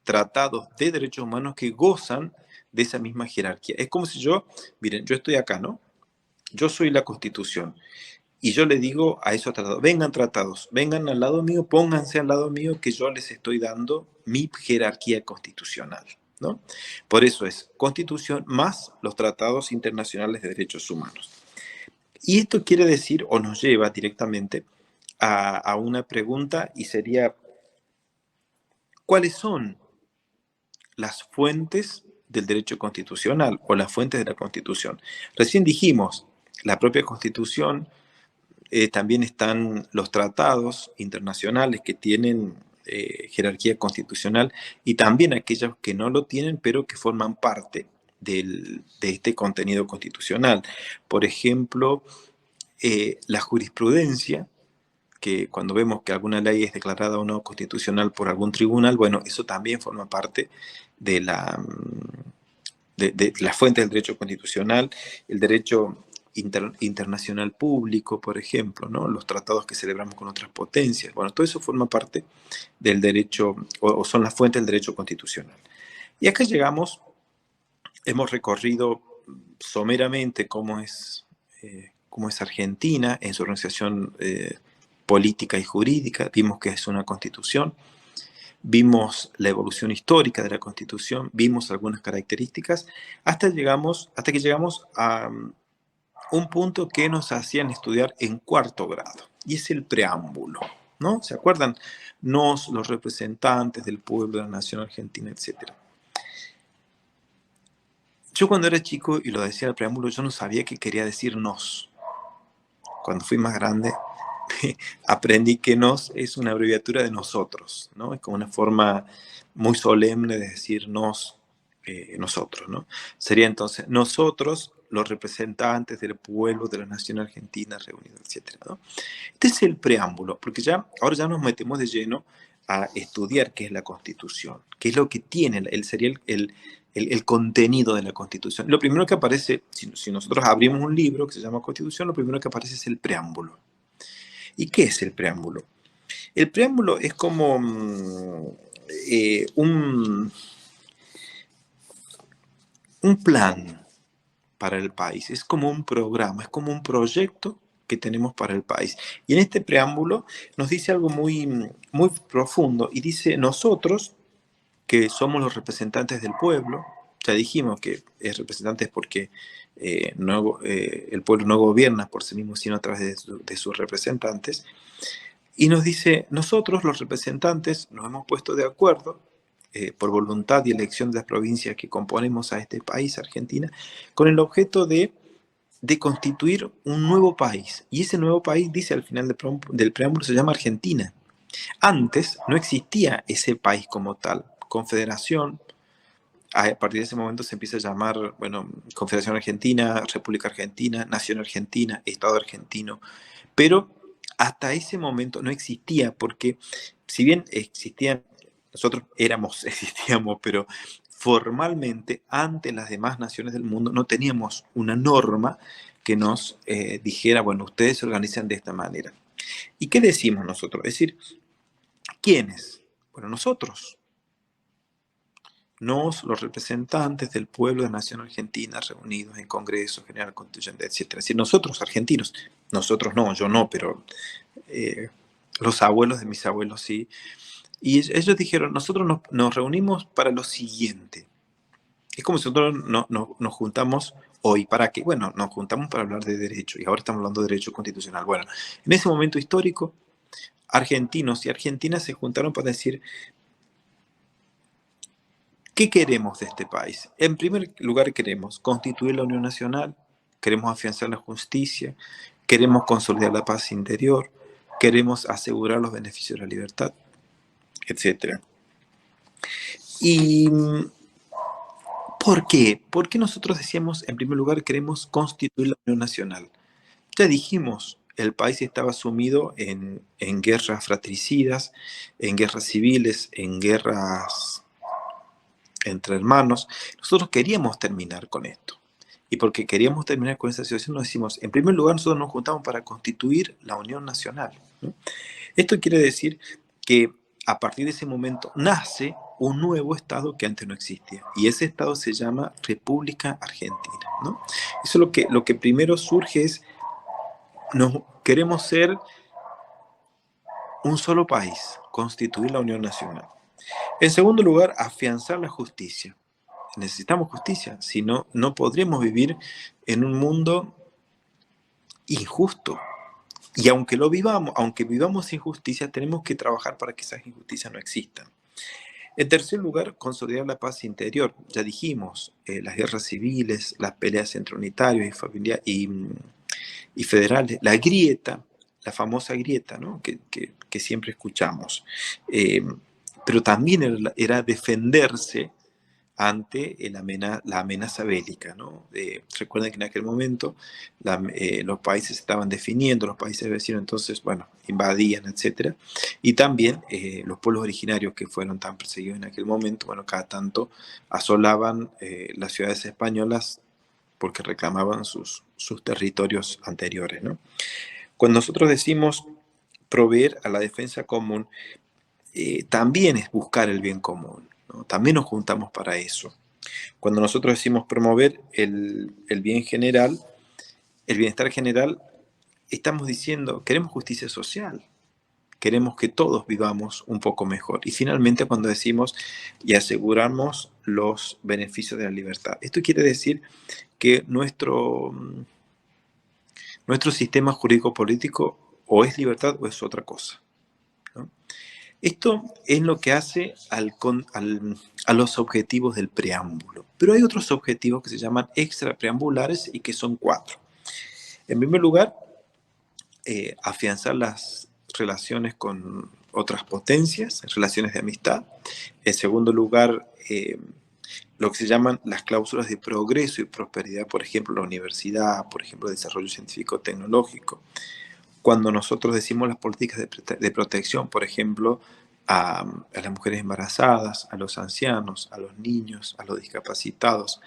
tratados de derechos humanos que gozan de esa misma jerarquía. Es como si miren, yo estoy acá, ¿no? Yo soy la Constitución. Y yo le digo a esos tratados, vengan al lado mío, pónganse al lado mío, que yo les estoy dando mi jerarquía constitucional, ¿no? Por eso es Constitución más los tratados internacionales de derechos humanos. Y esto quiere decir, o nos lleva directamente a una pregunta, y sería, ¿cuáles son las fuentes del derecho constitucional o las fuentes de la Constitución? Recién dijimos, la propia Constitución, también están los tratados internacionales que tienen jerarquía constitucional, y también aquellos que no lo tienen, pero que forman parte de este contenido constitucional. Por ejemplo, la jurisprudencia, que cuando vemos que alguna ley es declarada o no constitucional por algún tribunal, bueno, eso también forma parte de la fuente del derecho constitucional. El derecho internacional público, por ejemplo, ¿no? Los tratados que celebramos con otras potencias. Bueno, todo eso forma parte del derecho, o son las fuentes del derecho constitucional. Y acá llegamos, hemos recorrido someramente cómo es Argentina en su organización política y jurídica. Vimos que es una constitución, vimos la evolución histórica de la Constitución, vimos algunas características, hasta que llegamos a un punto que nos hacían estudiar en cuarto grado, y es el preámbulo, ¿no? ¿Se acuerdan? Nos, los representantes del pueblo, de la nación argentina, etc. Yo cuando era chico y lo decía el preámbulo, yo no sabía qué quería decir nos. Cuando fui más grande, aprendí que nos es una abreviatura de nosotros, ¿no? Es como una forma muy solemne de decir nosotros, ¿no? Sería entonces nosotros, los representantes del pueblo de la nación argentina reunidos, etc., ¿no? Este es el preámbulo, porque ahora ya nos metemos de lleno a estudiar qué es la Constitución, qué es lo que tiene, sería el contenido de la Constitución. Lo primero que aparece, si nosotros abrimos un libro que se llama Constitución, lo primero que aparece es el preámbulo. ¿Y qué es el preámbulo? El preámbulo es como un plan para el país, es como un programa, es como un proyecto que tenemos para el país. Y en este preámbulo nos dice algo muy, muy profundo, y dice: nosotros, que somos los representantes del pueblo, ya dijimos que es representantes porque el pueblo no gobierna por sí mismo, sino a través de sus representantes, y nos dice: nosotros, los representantes, nos hemos puesto de acuerdo por voluntad y elección de las provincias que componemos a este país, Argentina, con el objeto de constituir un nuevo país. Y ese nuevo país, dice al final del preámbulo, se llama Argentina. Antes no existía ese país como tal. Confederación, a partir de ese momento se empieza a llamar, bueno, Confederación Argentina, República Argentina, Nación Argentina, Estado Argentino. Pero hasta ese momento no existía, porque si bien existían, nosotros existíamos, pero formalmente, ante las demás naciones del mundo, no teníamos una norma que nos dijera, bueno, ustedes se organizan de esta manera. ¿Y qué decimos nosotros? Es decir, ¿quiénes? Bueno, nosotros, los representantes del pueblo de la nación argentina reunidos en Congreso General Constituyente, etc. Es decir, nosotros argentinos, nosotros no, yo no, pero los abuelos de mis abuelos sí. Y ellos dijeron, nosotros nos reunimos para lo siguiente. Es como si nosotros nos juntamos hoy. ¿Para qué? Bueno, nos juntamos para hablar de derecho, y ahora estamos hablando de derecho constitucional. Bueno, en ese momento histórico, argentinos y argentinas se juntaron para decir, ¿qué queremos de este país? En primer lugar, queremos constituir la Unión Nacional, queremos afianzar la justicia, queremos consolidar la paz interior, queremos asegurar los beneficios de la libertad, etc. ¿Y por qué? Porque nosotros decíamos, en primer lugar, queremos constituir la Unión Nacional. Ya dijimos, el país estaba sumido en guerras fratricidas, en guerras civiles, en guerras entre hermanos. Nosotros queríamos terminar con esto. Y porque queríamos terminar con esta situación, nos decimos, en primer lugar, nosotros nos juntamos para constituir la Unión Nacional, ¿no? Esto quiere decir que a partir de ese momento nace un nuevo Estado que antes no existía. Y ese Estado se llama República Argentina, ¿no? Eso lo que primero surge es, queremos ser un solo país, constituir la Unión Nacional. En segundo lugar, afianzar la justicia. Necesitamos justicia, si no, no podremos vivir en un mundo injusto. Y aunque vivamos sin justicia, tenemos que trabajar para que esas injusticias no existan. En tercer lugar, consolidar la paz interior. Ya dijimos, las guerras civiles, las peleas entre unitarios y federales, la grieta, la famosa grieta, ¿no? que siempre escuchamos. Pero también era defenderse ante la amenaza bélica, ¿no? Recuerden que en aquel momento los países estaban definiendo, los países vecinos, entonces, bueno, invadían, etc. Y también los pueblos originarios que fueron tan perseguidos en aquel momento, bueno, cada tanto asolaban las ciudades españolas porque reclamaban sus territorios anteriores, ¿no? Cuando nosotros decimos proveer a la defensa común, también es buscar el bien común, ¿no? También nos juntamos para eso. Cuando nosotros decimos promover el bien general, el bienestar general, estamos diciendo, queremos justicia social, queremos que todos vivamos un poco mejor. Y finalmente cuando decimos y aseguramos los beneficios de la libertad. Esto quiere decir que nuestro sistema jurídico-político o es libertad o es otra cosa, ¿no? Esto es lo que hace a los objetivos del preámbulo. Pero hay otros objetivos que se llaman extrapreambulares y que son 4. En primer lugar, afianzar las relaciones con otras potencias, relaciones de amistad. En segundo lugar, lo que se llaman las cláusulas de progreso y prosperidad, por ejemplo, la universidad, por ejemplo, el desarrollo científico-tecnológico. Cuando nosotros decimos las políticas de protección, por ejemplo, a las mujeres embarazadas, a los ancianos, a los niños, a los discapacitados,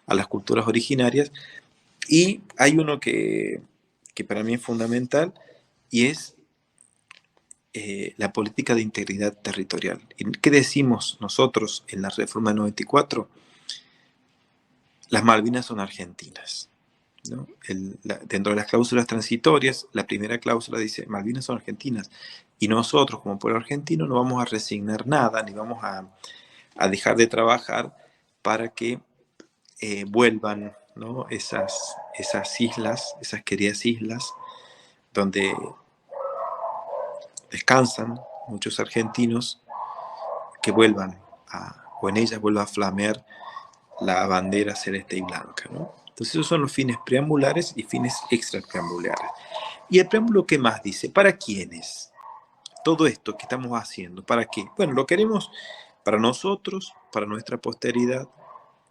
a las culturas originarias. Y hay uno que para mí es fundamental y es la política de integridad territorial. ¿Qué decimos nosotros en la reforma del 94? Las Malvinas son argentinas, ¿no? Dentro de las cláusulas transitorias, la primera cláusula dice, Malvinas son argentinas, y nosotros como pueblo argentino no vamos a resignar nada, ni vamos a dejar de trabajar para que vuelvan, ¿no? esas islas, esas queridas islas, donde descansan muchos argentinos, que vuelvan o en ella vuelva a flamear la bandera celeste y blanca, ¿no? Entonces esos son los fines preambulares y fines extrapreambulares. ¿Y el preámbulo qué más dice? ¿Para quiénes? Todo esto que estamos haciendo, ¿para qué? Bueno, lo queremos para nosotros, para nuestra posteridad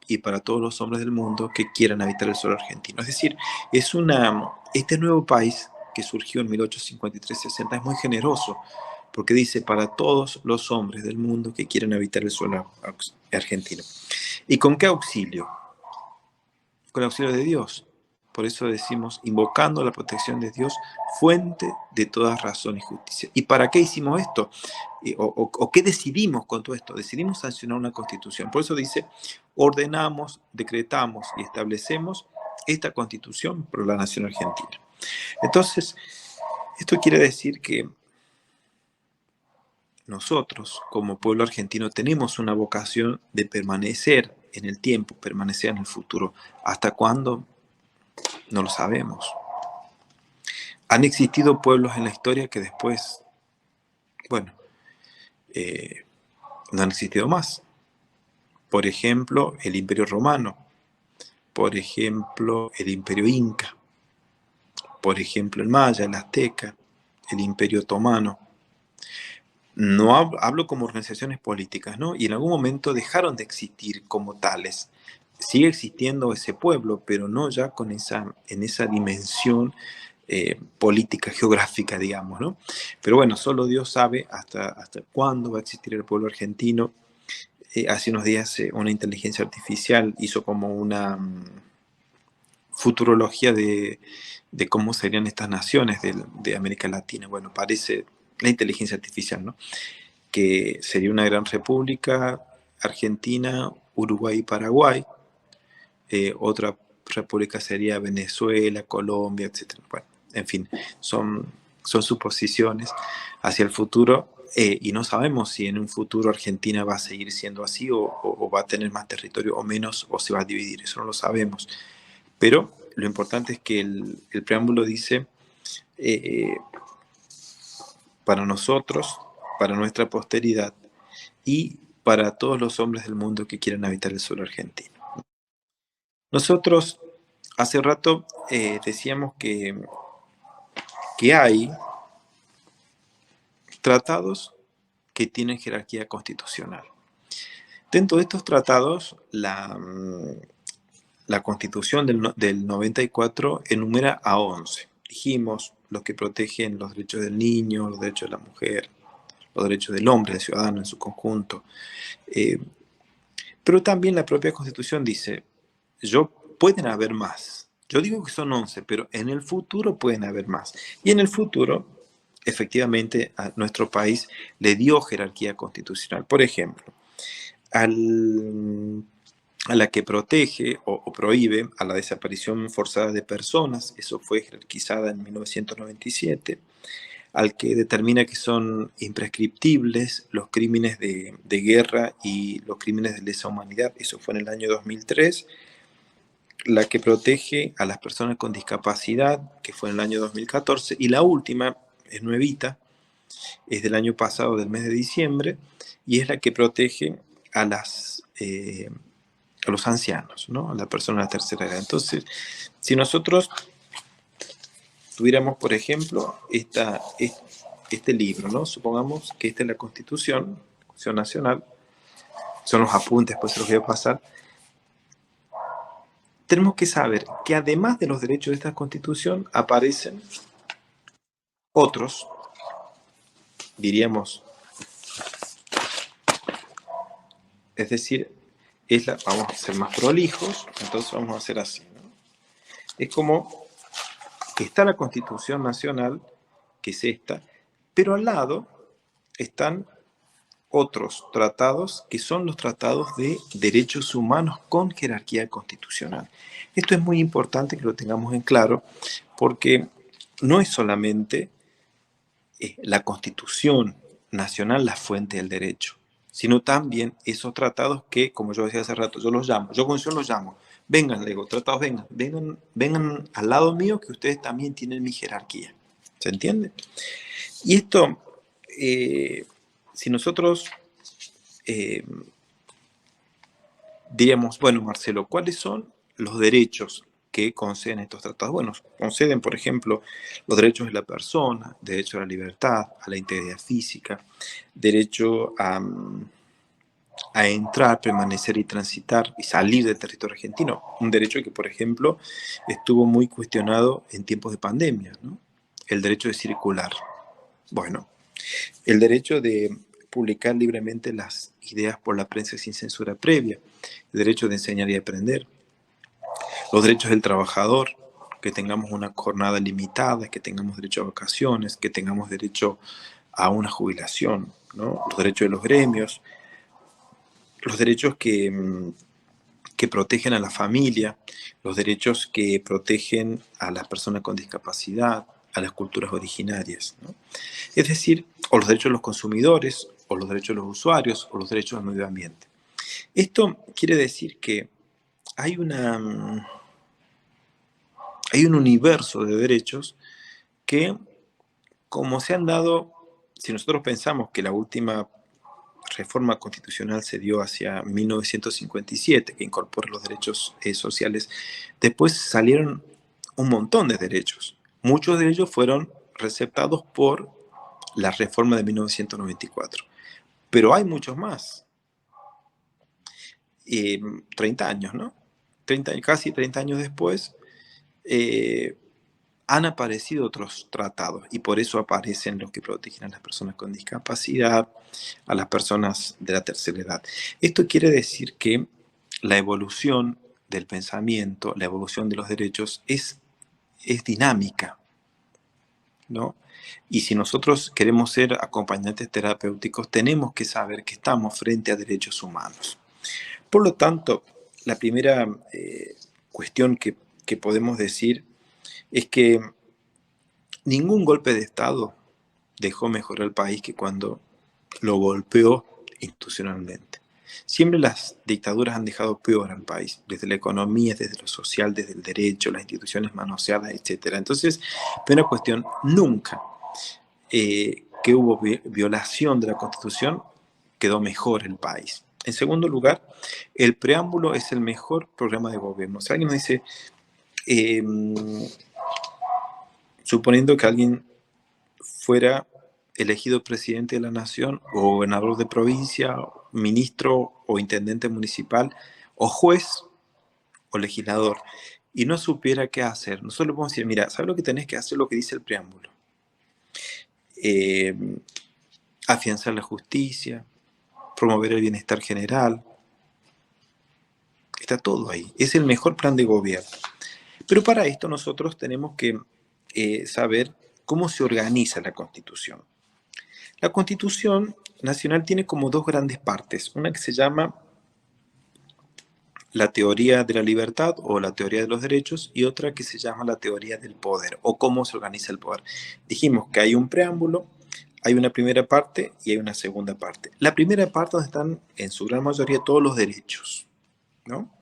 y para todos los hombres del mundo que quieran habitar el suelo argentino. Es decir, este nuevo país que surgió en 1853-60 es muy generoso, porque dice para todos los hombres del mundo que quieran habitar el suelo argentino. ¿Y con qué auxilio? Con el auxilio de Dios. Por eso decimos, invocando la protección de Dios, fuente de toda razón y justicia. ¿Y para qué hicimos esto? ¿O qué decidimos con todo esto? Decidimos sancionar una constitución. Por eso dice, ordenamos, decretamos y establecemos esta constitución por la nación argentina. Entonces, esto quiere decir que nosotros, como pueblo argentino, tenemos una vocación de permanecer en el tiempo, permanecer en el futuro. ¿Hasta cuándo? No lo sabemos. Han existido pueblos en la historia que después, bueno, no han existido más. Por ejemplo, el Imperio Romano. Por ejemplo, el Imperio Inca. Por ejemplo, el Maya, el Azteca, el Imperio Otomano. No hablo como organizaciones políticas, ¿no? Y en algún momento dejaron de existir como tales. Sigue existiendo ese pueblo, pero no ya en esa dimensión política, geográfica, digamos, ¿no? Pero bueno, solo Dios sabe hasta cuándo va a existir el pueblo argentino. Hace unos días una inteligencia artificial hizo como una futurología de cómo serían estas naciones de América Latina. Bueno, parece la inteligencia artificial, ¿no? Que sería una gran república, Argentina, Uruguay y Paraguay. Otra república sería Venezuela, Colombia, etc. Bueno, en fin, son suposiciones hacia el futuro y no sabemos si en un futuro Argentina va a seguir siendo así o va a tener más territorio o menos o se va a dividir, eso no lo sabemos. Pero lo importante es que el preámbulo dice para nosotros, para nuestra posteridad y para todos los hombres del mundo que quieran habitar el suelo argentino. Nosotros hace rato decíamos que hay tratados que tienen jerarquía constitucional. Dentro de estos tratados, la Constitución del 94 enumera a 11. Dijimos los que protegen los derechos del niño, los derechos de la mujer, los derechos del hombre, del ciudadano en su conjunto. Pero también la propia Constitución dice, pueden haber más. Yo digo que son 11, pero en el futuro pueden haber más. Y en el futuro, efectivamente, a nuestro país le dio jerarquía constitucional. Por ejemplo, a la que protege o prohíbe a la desaparición forzada de personas, eso fue jerarquizada en 1997, al que determina que son imprescriptibles los crímenes de guerra y los crímenes de lesa humanidad, eso fue en el año 2003, la que protege a las personas con discapacidad, que fue en el año 2014, y la última, es nuevita, es del año pasado, del mes de diciembre, y es la que protege a los ancianos, ¿no? A la persona de la tercera edad. Entonces, si nosotros tuviéramos, por ejemplo, este libro, ¿no? Supongamos que esta es la Constitución Nacional, son los apuntes, pues se los voy a pasar. Tenemos que saber que además de los derechos de esta Constitución aparecen otros, diríamos, es decir, vamos a ser más prolijos, entonces vamos a hacer así, ¿no? Es como que está la Constitución Nacional, que es esta, pero al lado están otros tratados que son los tratados de derechos humanos con jerarquía constitucional. Esto es muy importante que lo tengamos en claro porque no es solamente la Constitución Nacional la fuente del derecho, sino también esos tratados que, como yo decía hace rato, yo los llamo, vengan, le digo, tratados, vengan al lado mío que ustedes también tienen mi jerarquía. ¿Se entiende? Y esto, si nosotros diríamos, bueno, Marcelo, ¿cuáles son los derechos que conceden estos tratados? Bueno, conceden, por ejemplo, los derechos de la persona, derecho a la libertad, a la integridad física, derecho a entrar, permanecer y transitar y salir del territorio argentino. Un derecho que, por ejemplo, estuvo muy cuestionado en tiempos de pandemia, ¿no? El derecho de circular. Bueno, el derecho de publicar libremente las ideas por la prensa sin censura previa, el derecho de enseñar y aprender, los derechos del trabajador, que tengamos una jornada limitada, que tengamos derecho a vacaciones, que tengamos derecho a una jubilación, ¿no? Los derechos de los gremios, los derechos que protegen a la familia, los derechos que protegen a las personas con discapacidad, a las culturas originarias, ¿no? Es decir, o los derechos de los consumidores, o los derechos de los usuarios, o los derechos del medio ambiente. Esto quiere decir que hay un universo de derechos que, como se han dado, si nosotros pensamos que la última reforma constitucional se dio hacia 1957, que incorpora los derechos sociales, después salieron un montón de derechos. Muchos de ellos fueron receptados por la reforma de 1994. Pero hay muchos más. 30 años, ¿no? Casi 30 años después, han aparecido otros tratados y por eso aparecen los que protegen a las personas con discapacidad, a las personas de la tercera edad. Esto quiere decir que la evolución del pensamiento, la evolución de los derechos es dinámica, ¿no? Y si nosotros queremos ser acompañantes terapéuticos, tenemos que saber que estamos frente a derechos humanos. Por lo tanto, la primera cuestión que podemos decir es que ningún golpe de Estado dejó mejor al país que cuando lo golpeó institucionalmente. Siempre las dictaduras han dejado peor al país, desde la economía, desde lo social, desde el derecho, las instituciones manoseadas, etc. Entonces, primera cuestión, nunca que hubo violación de la Constitución quedó mejor el país. En segundo lugar, el preámbulo es el mejor programa de gobierno. Si alguien me dice, suponiendo que alguien fuera elegido presidente de la nación, o gobernador de provincia, ministro o intendente municipal, o juez o legislador, y no supiera qué hacer, nosotros le podemos decir, mira, ¿sabes lo que tenés que hacer? Lo que dice el preámbulo. Afianzar la justicia, promover el bienestar general. Está todo ahí. Es el mejor plan de gobierno. Pero para esto nosotros tenemos que saber cómo se organiza la Constitución. La Constitución Nacional tiene como dos grandes partes. Una que se llama la teoría de la libertad o la teoría de los derechos, y otra que se llama la teoría del poder o cómo se organiza el poder. Dijimos que hay un preámbulo, hay una primera parte y hay una segunda parte. La primera parte donde están en su gran mayoría todos los derechos, ¿no?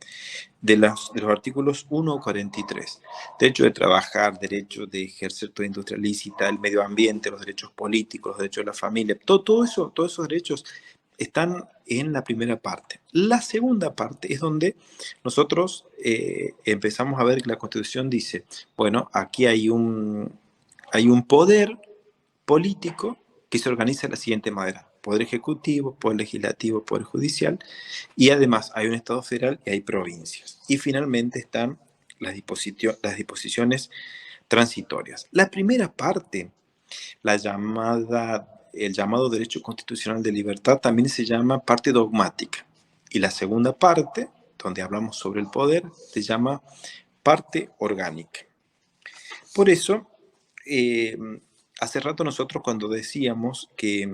De los artículos 1 a 43. Derecho de trabajar, derecho de ejercer toda industria lícita, el medio ambiente, los derechos políticos, los derechos de la familia, todos esos derechos están en la primera parte. La segunda parte es donde nosotros empezamos a ver que la Constitución dice, bueno, aquí hay un poder político que se organiza de la siguiente manera: poder ejecutivo, poder legislativo, poder judicial, y además hay un Estado federal y hay provincias. Y finalmente están las disposiciones transitorias. La primera parte, el llamado derecho constitucional de libertad, también se llama parte dogmática. Y la segunda parte, donde hablamos sobre el poder, se llama parte orgánica. Por eso, hace rato nosotros cuando decíamos que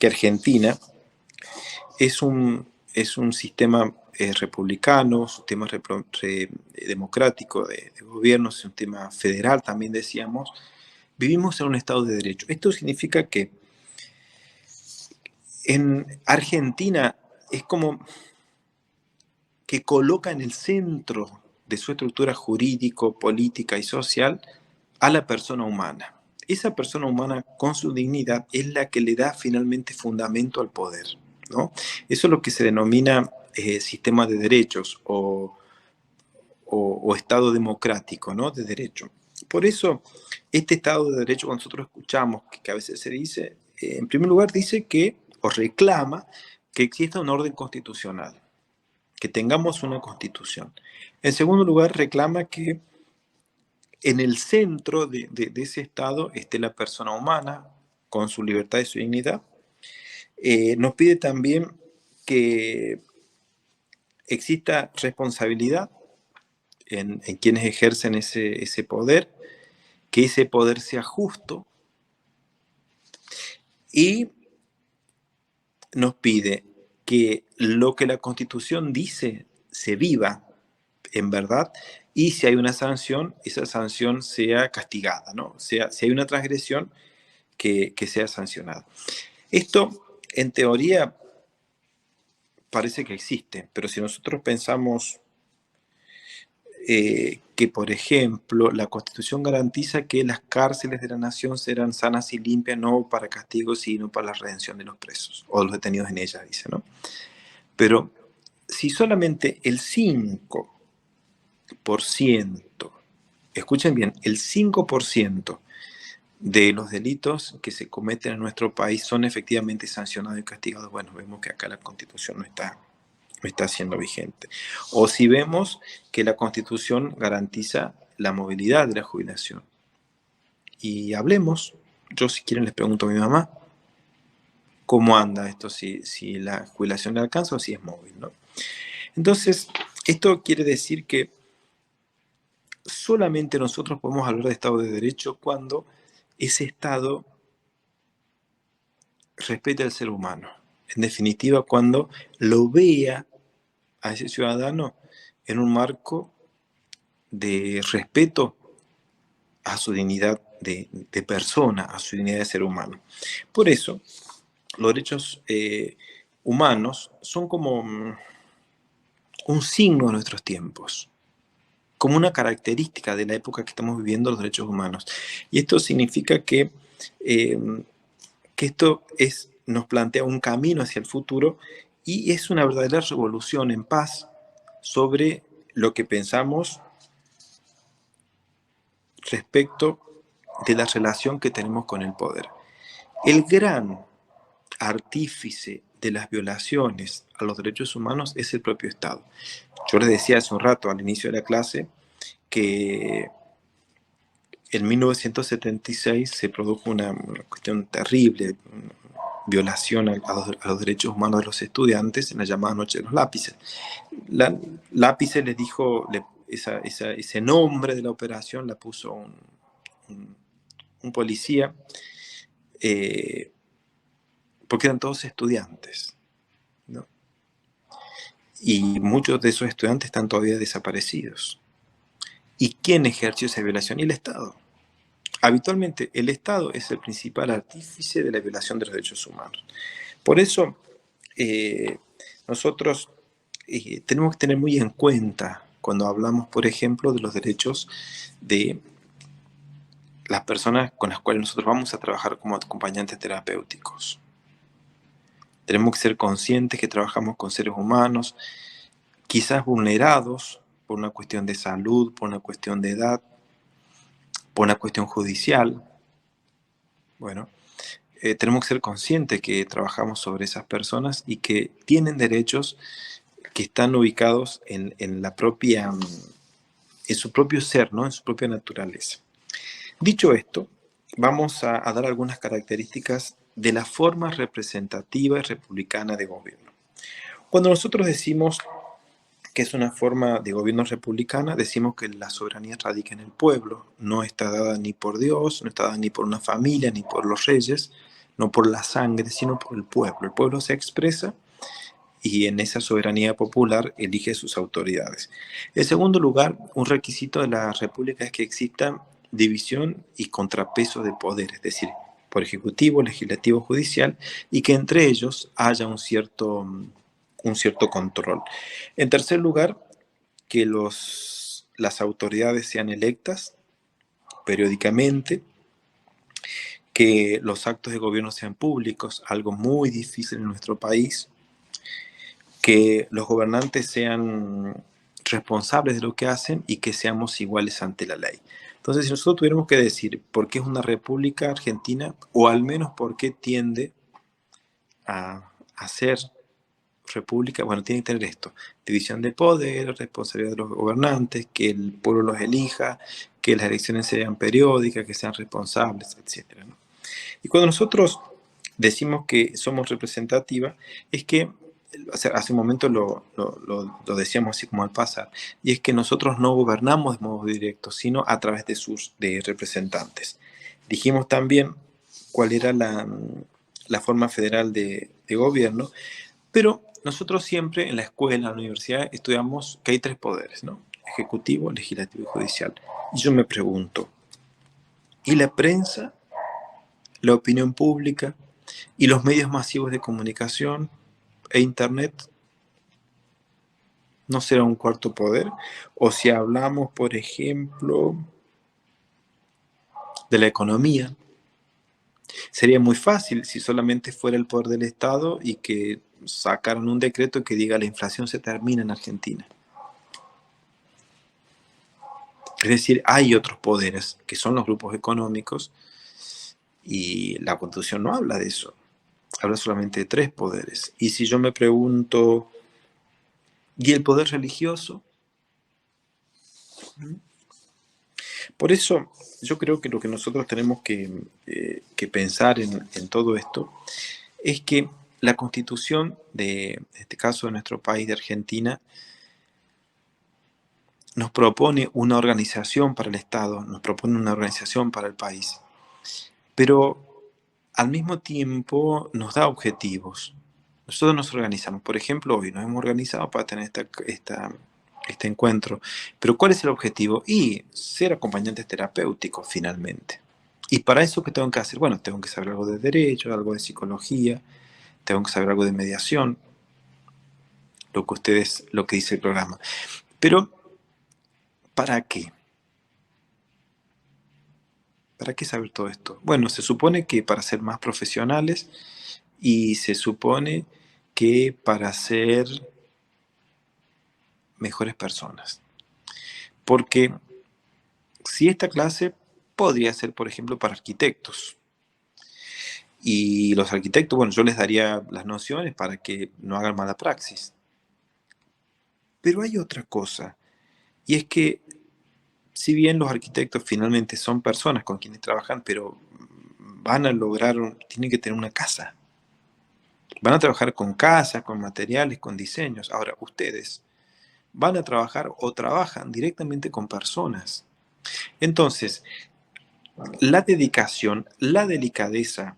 Argentina es un sistema republicano, un sistema democrático de gobierno, es un sistema federal, también decíamos, vivimos en un Estado de Derecho. Esto significa que en Argentina es como que coloca en el centro de su estructura jurídico, política y social a la persona humana. Esa persona humana con su dignidad es la que le da finalmente fundamento al poder. ¿no? Eso es lo que se denomina sistema de derechos o Estado democrático, ¿no? De derecho. Por eso, este Estado de Derecho, cuando nosotros escuchamos que a veces se dice, en primer lugar dice que, o reclama, que exista un orden constitucional, que tengamos una constitución. En segundo lugar, reclama que en el centro de ese Estado esté la persona humana, con su libertad y su dignidad. Nos pide también que exista responsabilidad en quienes ejercen ese poder, que ese poder sea justo, y nos pide que lo que la Constitución dice se viva en verdad, y si hay una sanción, esa sanción sea castigada, ¿no? Si hay una transgresión, que sea sancionada. Esto, en teoría, parece que existe, pero si nosotros pensamos que, por ejemplo, la Constitución garantiza que las cárceles de la nación serán sanas y limpias, no para castigo, sino para la redención de los presos, o de los detenidos en ellas, dice, ¿no? Pero si solamente el 5%, escuchen bien, el 5% de los delitos que se cometen en nuestro país son efectivamente sancionados y castigados, bueno, vemos que acá la Constitución no está siendo vigente. O si vemos que la Constitución garantiza la movilidad de la jubilación. Y hablemos, yo si quieren les pregunto a mi mamá, ¿cómo anda esto? Si la jubilación le alcanza o si es móvil, ¿no? Entonces, esto quiere decir que solamente nosotros podemos hablar de Estado de Derecho cuando ese Estado respete al ser humano. En definitiva, cuando lo vea a ese ciudadano en un marco de respeto a su dignidad de persona, a su dignidad de ser humano. Por eso, los derechos humanos son como un signo de nuestros tiempos, como una característica de la época que estamos viviendo los derechos humanos. Y esto significa que esto nos plantea un camino hacia el futuro y es una verdadera revolución en paz sobre lo que pensamos respecto de la relación que tenemos con el poder. El gran artífice de las violaciones a los derechos humanos es el propio Estado. Yo les decía hace un rato al inicio de la clase que en 1976 se produjo una cuestión terrible, violación a los derechos humanos de los estudiantes en la llamada Noche de los Lápices. Lápices les dijo, ese nombre de la operación la puso un policía, porque eran todos estudiantes, ¿no? Y muchos de esos estudiantes están todavía desaparecidos. ¿Y quién ejerció esa violación? Y el Estado. Habitualmente el Estado es el principal artífice de la violación de los derechos humanos. Por eso nosotros tenemos que tener muy en cuenta cuando hablamos, por ejemplo, de los derechos de las personas con las cuales nosotros vamos a trabajar como acompañantes terapéuticos. Tenemos que ser conscientes que trabajamos con seres humanos, quizás vulnerados por una cuestión de salud, por una cuestión de edad, por una cuestión judicial. Bueno, tenemos que ser conscientes que trabajamos sobre esas personas y que tienen derechos que están ubicados en su propio ser, ¿no? En su propia naturaleza. Dicho esto, vamos a dar algunas características de la forma representativa y republicana de gobierno. Cuando nosotros decimos que es una forma de gobierno republicana, decimos que la soberanía radica en el pueblo, no está dada ni por Dios, no está dada ni por una familia, ni por los reyes, no por la sangre, sino por el pueblo. El pueblo se expresa y en esa soberanía popular elige sus autoridades. En segundo lugar, un requisito de la república es que exista división y contrapeso de poder, es decir, por ejecutivo, legislativo, judicial, y que entre ellos haya un cierto control. En tercer lugar, que las autoridades sean electas periódicamente, que los actos de gobierno sean públicos, algo muy difícil en nuestro país, que los gobernantes sean responsables de lo que hacen y que seamos iguales ante la ley. Entonces, si nosotros tuviéramos que decir por qué es una república argentina, o al menos por qué tiende a ser república, bueno, tiene que tener esto: división de poder, responsabilidad de los gobernantes, que el pueblo los elija, que las elecciones sean periódicas, que sean responsables, etc., ¿no? Y cuando nosotros decimos que somos representativa, es que, hace un momento lo decíamos así como al pasar, y es que nosotros no gobernamos de modo directo, sino a través de sus representantes. Dijimos también cuál era la forma federal de gobierno, pero nosotros siempre en la escuela, en la universidad, estudiamos que hay 3 poderes, ¿no? Ejecutivo, legislativo y judicial. Y yo me pregunto, ¿y la prensa, la opinión pública y los medios masivos de comunicación e Internet no será un cuarto poder? O si hablamos, por ejemplo, de la economía, sería muy fácil si solamente fuera el poder del Estado y que sacaran un decreto que diga la inflación se termina en Argentina. Es decir, hay otros poderes que son los grupos económicos y la Constitución no habla de eso. Habla solamente de 3 poderes. Y si yo me pregunto, ¿y el poder religioso? Por eso yo creo que lo que nosotros tenemos que pensar en todo esto es que la Constitución en este caso de nuestro país, de Argentina, nos propone una organización para el Estado, nos propone una organización para el país, pero al mismo tiempo nos da objetivos. Nosotros nos organizamos. Por ejemplo, hoy nos hemos organizado para tener este encuentro. Pero ¿cuál es el objetivo? Y ser acompañantes terapéuticos finalmente. ¿Y para eso qué tengo que hacer? Bueno, tengo que saber algo de derecho, algo de psicología, tengo que saber algo de mediación, lo que dice el programa. Pero, ¿para qué? ¿Para qué saber todo esto? Bueno, se supone que para ser más profesionales y se supone que para ser mejores personas. Porque si esta clase podría ser, por ejemplo, para arquitectos. Y los arquitectos, bueno, yo les daría las nociones para que no hagan mala praxis. Pero hay otra cosa, y es que si bien los arquitectos finalmente son personas con quienes trabajan, pero van a lograr, tienen que tener una casa. Van a trabajar con casas, con materiales, con diseños. Ahora, ustedes van a trabajar o trabajan directamente con personas. Entonces, la dedicación, la delicadeza,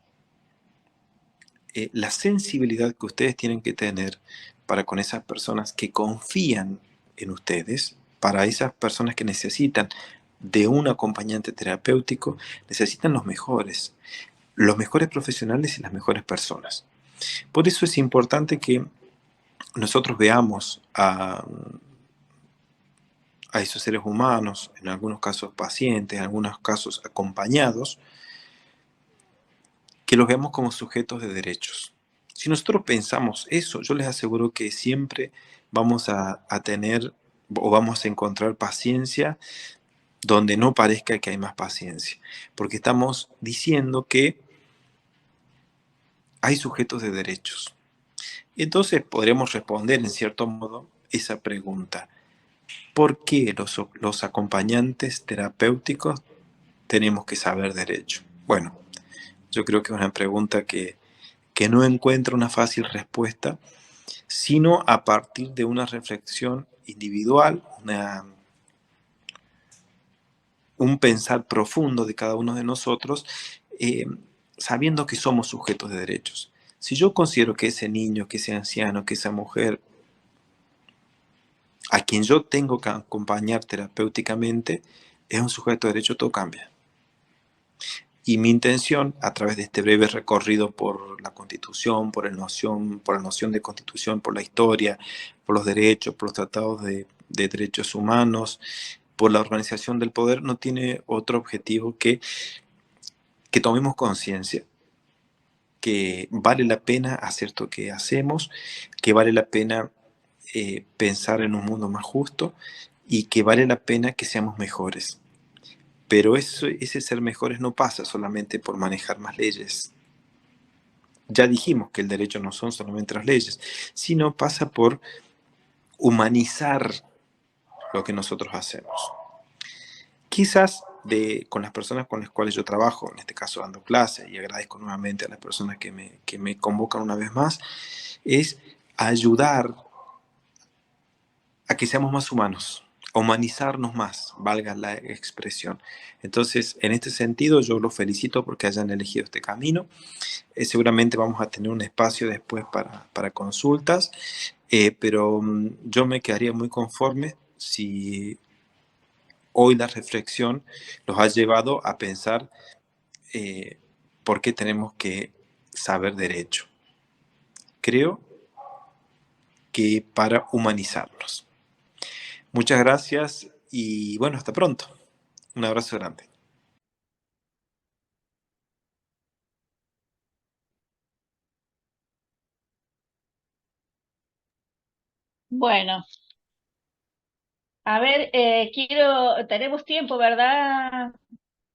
la sensibilidad que ustedes tienen que tener para con esas personas que confían en ustedes, para esas personas que necesitan de un acompañante terapéutico, necesitan los mejores profesionales y las mejores personas. Por eso es importante que nosotros veamos a esos seres humanos, en algunos casos pacientes, en algunos casos acompañados, que los veamos como sujetos de derechos. Si nosotros pensamos eso, yo les aseguro que siempre vamos a tener o vamos a encontrar paciencia donde no parezca que hay más paciencia, porque estamos diciendo que hay sujetos de derechos. Entonces podremos responder en cierto modo esa pregunta: ¿por qué los acompañantes terapéuticos tenemos que saber derecho? Bueno, yo creo que es una pregunta que no encuentra una fácil respuesta, sino a partir de una reflexión individual, un pensar profundo de cada uno de nosotros, sabiendo que somos sujetos de derechos. Si yo considero que ese niño, que ese anciano, que esa mujer, a quien yo tengo que acompañar terapéuticamente, es un sujeto de derecho, todo cambia. Y mi intención, a través de este breve recorrido por la Constitución, por la noción de Constitución, por la historia, por los derechos, por los tratados de derechos humanos, por la organización del poder, no tiene otro objetivo que tomemos conciencia que vale la pena hacer esto que hacemos, que vale la pena pensar en un mundo más justo y que vale la pena que seamos mejores. Pero ese ser mejores no pasa solamente por manejar más leyes. Ya dijimos que el derecho no son solamente las leyes, sino pasa por humanizar lo que nosotros hacemos. Quizás con las personas con las cuales yo trabajo, en este caso dando clases, y agradezco nuevamente a las personas que me convocan una vez más, es ayudar a que seamos más humanos, a humanizarnos más, valga la expresión. Entonces, en este sentido, yo los felicito porque hayan elegido este camino. Seguramente vamos a tener un espacio después para consultas, pero yo me quedaría muy conforme si hoy la reflexión los ha llevado a pensar por qué tenemos que saber derecho. Creo que para humanizarnos. Muchas gracias y bueno, hasta pronto. Un abrazo grande. Bueno, a ver, tenemos tiempo, ¿verdad?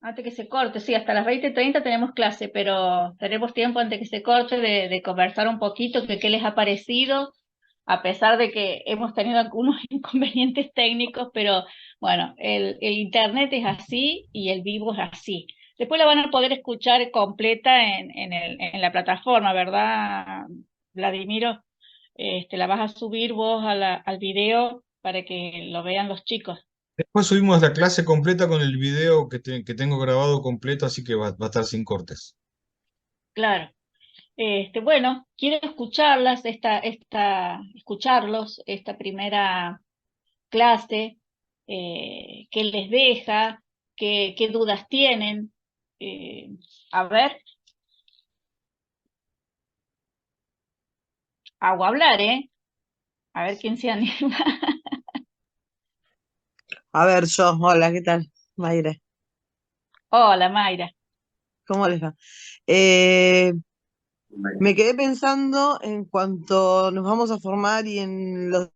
Antes que se corte, sí, hasta las 20:30 tenemos clase, pero tenemos tiempo antes que se corte de conversar un poquito, que qué les ha parecido, a pesar de que hemos tenido algunos inconvenientes técnicos, pero bueno, el internet es así y el vivo es así. Después la van a poder escuchar completa en la plataforma, ¿verdad, Vladimiro? La vas a subir vos al video para que lo vean los chicos. Después subimos la clase completa con el video que tengo grabado completo, así que va a estar sin cortes. Claro. Bueno, quiero escucharlos, esta primera clase, qué les deja, qué dudas tienen. Eh, a ver, hago hablar, ¿eh? A ver quién se anima. A ver, yo, hola, ¿qué tal? Mayra, Hola, Mayra. ¿cómo les va? Eh, Me quedé pensando en cuanto nos vamos a formar y en los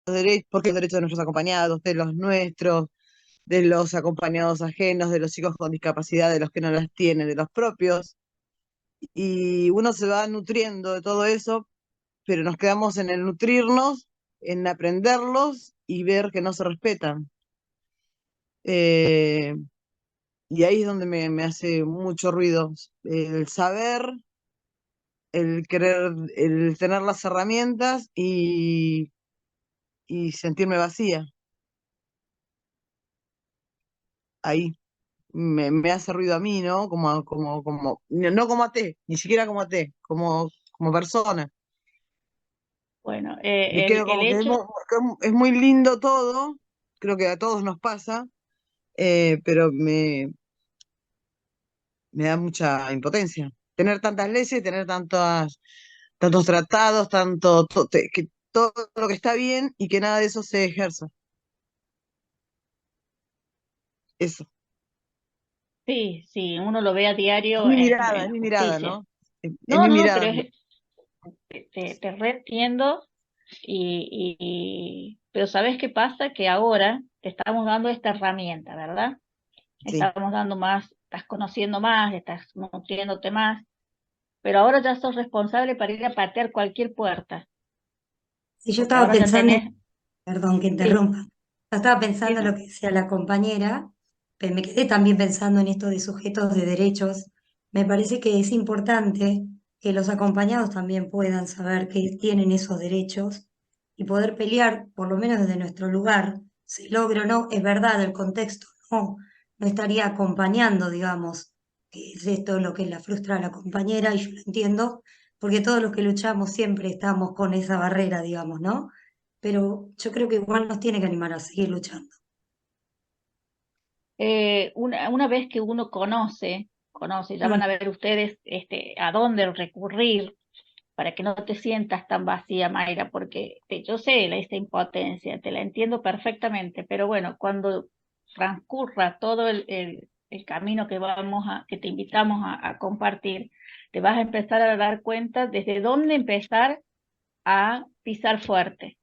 derechos, porque los derechos de nuestros acompañados, de los nuestros, de los acompañados ajenos, de los chicos con discapacidad, de los que no las tienen, de los propios, y uno se va nutriendo de todo eso, pero nos quedamos en el nutrirnos, en aprenderlos y ver que no se respetan. Eh, Y ahí es donde me hace mucho ruido el saber, el querer, el tener las herramientas y sentirme vacía. Ahí me hace ruido a mí, ¿no? No como AT, ni siquiera como AT, como persona. Bueno, Me quedo el como que hecho, es muy lindo todo, creo que a todos nos pasa, pero me da mucha impotencia. Tener tantas leyes, tener tantos tratados, que todo lo que está bien y que nada de eso se ejerza. Eso. sí, sí, uno lo ve a Es diario mi en mirada, es la mi mirada, justicia. ¿no? Es No, mi no, pero mirada. te reentiendo. Pero ¿sabes qué pasa? Que ahora te estamos dando esta herramienta, ¿verdad? Sí. Estamos dando más, estás conociendo más, estás nutriéndote más, pero ahora ya sos responsable para ir a patear cualquier puerta, Sí, yo porque estaba ahora ya pensando, tenés, perdón que sí, interrumpa, yo estaba sí, pensando en no. lo que decía la compañera, pero me quedé también pensando en esto de sujetos de derechos. Me parece que es importante que los acompañados también puedan saber que tienen esos derechos y poder pelear, por lo menos desde nuestro lugar, se logre o no, es verdad, el contexto no estaría acompañando, digamos, que es esto lo que la frustra a la compañera, y yo lo entiendo, porque todos los que luchamos siempre estamos con esa barrera, digamos, ¿no? Pero yo creo que igual nos tiene que animar a seguir luchando. Una vez que uno conoce, ya van a ver ustedes a dónde recurrir para que no te sientas tan vacía, Mayra, porque yo sé esta impotencia, te la entiendo perfectamente, pero bueno, cuando transcurra todo el camino que te invitamos a compartir, te vas a empezar a dar cuenta desde dónde empezar a pisar fuerte,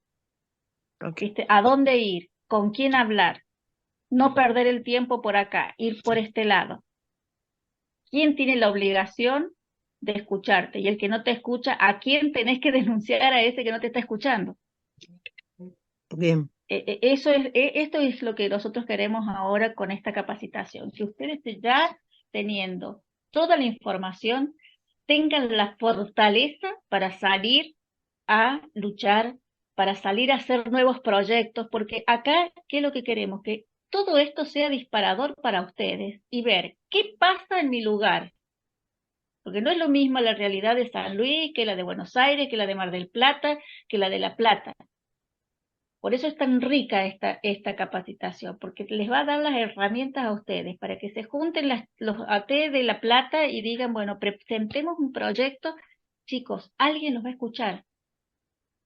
¿viste? A dónde ir, con quién hablar, no perder el tiempo por acá, ir por este lado. ¿Quién tiene la obligación de escucharte? Y el que no te escucha, ¿a quién tenés que denunciar a ese que no te está escuchando? Bien. Esto es lo que nosotros queremos ahora con esta capacitación, que ustedes ya teniendo toda la información, tengan la fortaleza para salir a luchar, para salir a hacer nuevos proyectos, porque acá, ¿qué es lo que queremos? Que todo esto sea disparador para ustedes y ver qué pasa en mi lugar. Porque no es lo mismo la realidad de San Luis que la de Buenos Aires, que la de Mar del Plata, que la de La Plata. Por eso es tan rica esta capacitación, porque les va a dar las herramientas a ustedes para que se junten los AT de La Plata y digan, bueno, presentemos un proyecto, chicos, alguien los va a escuchar.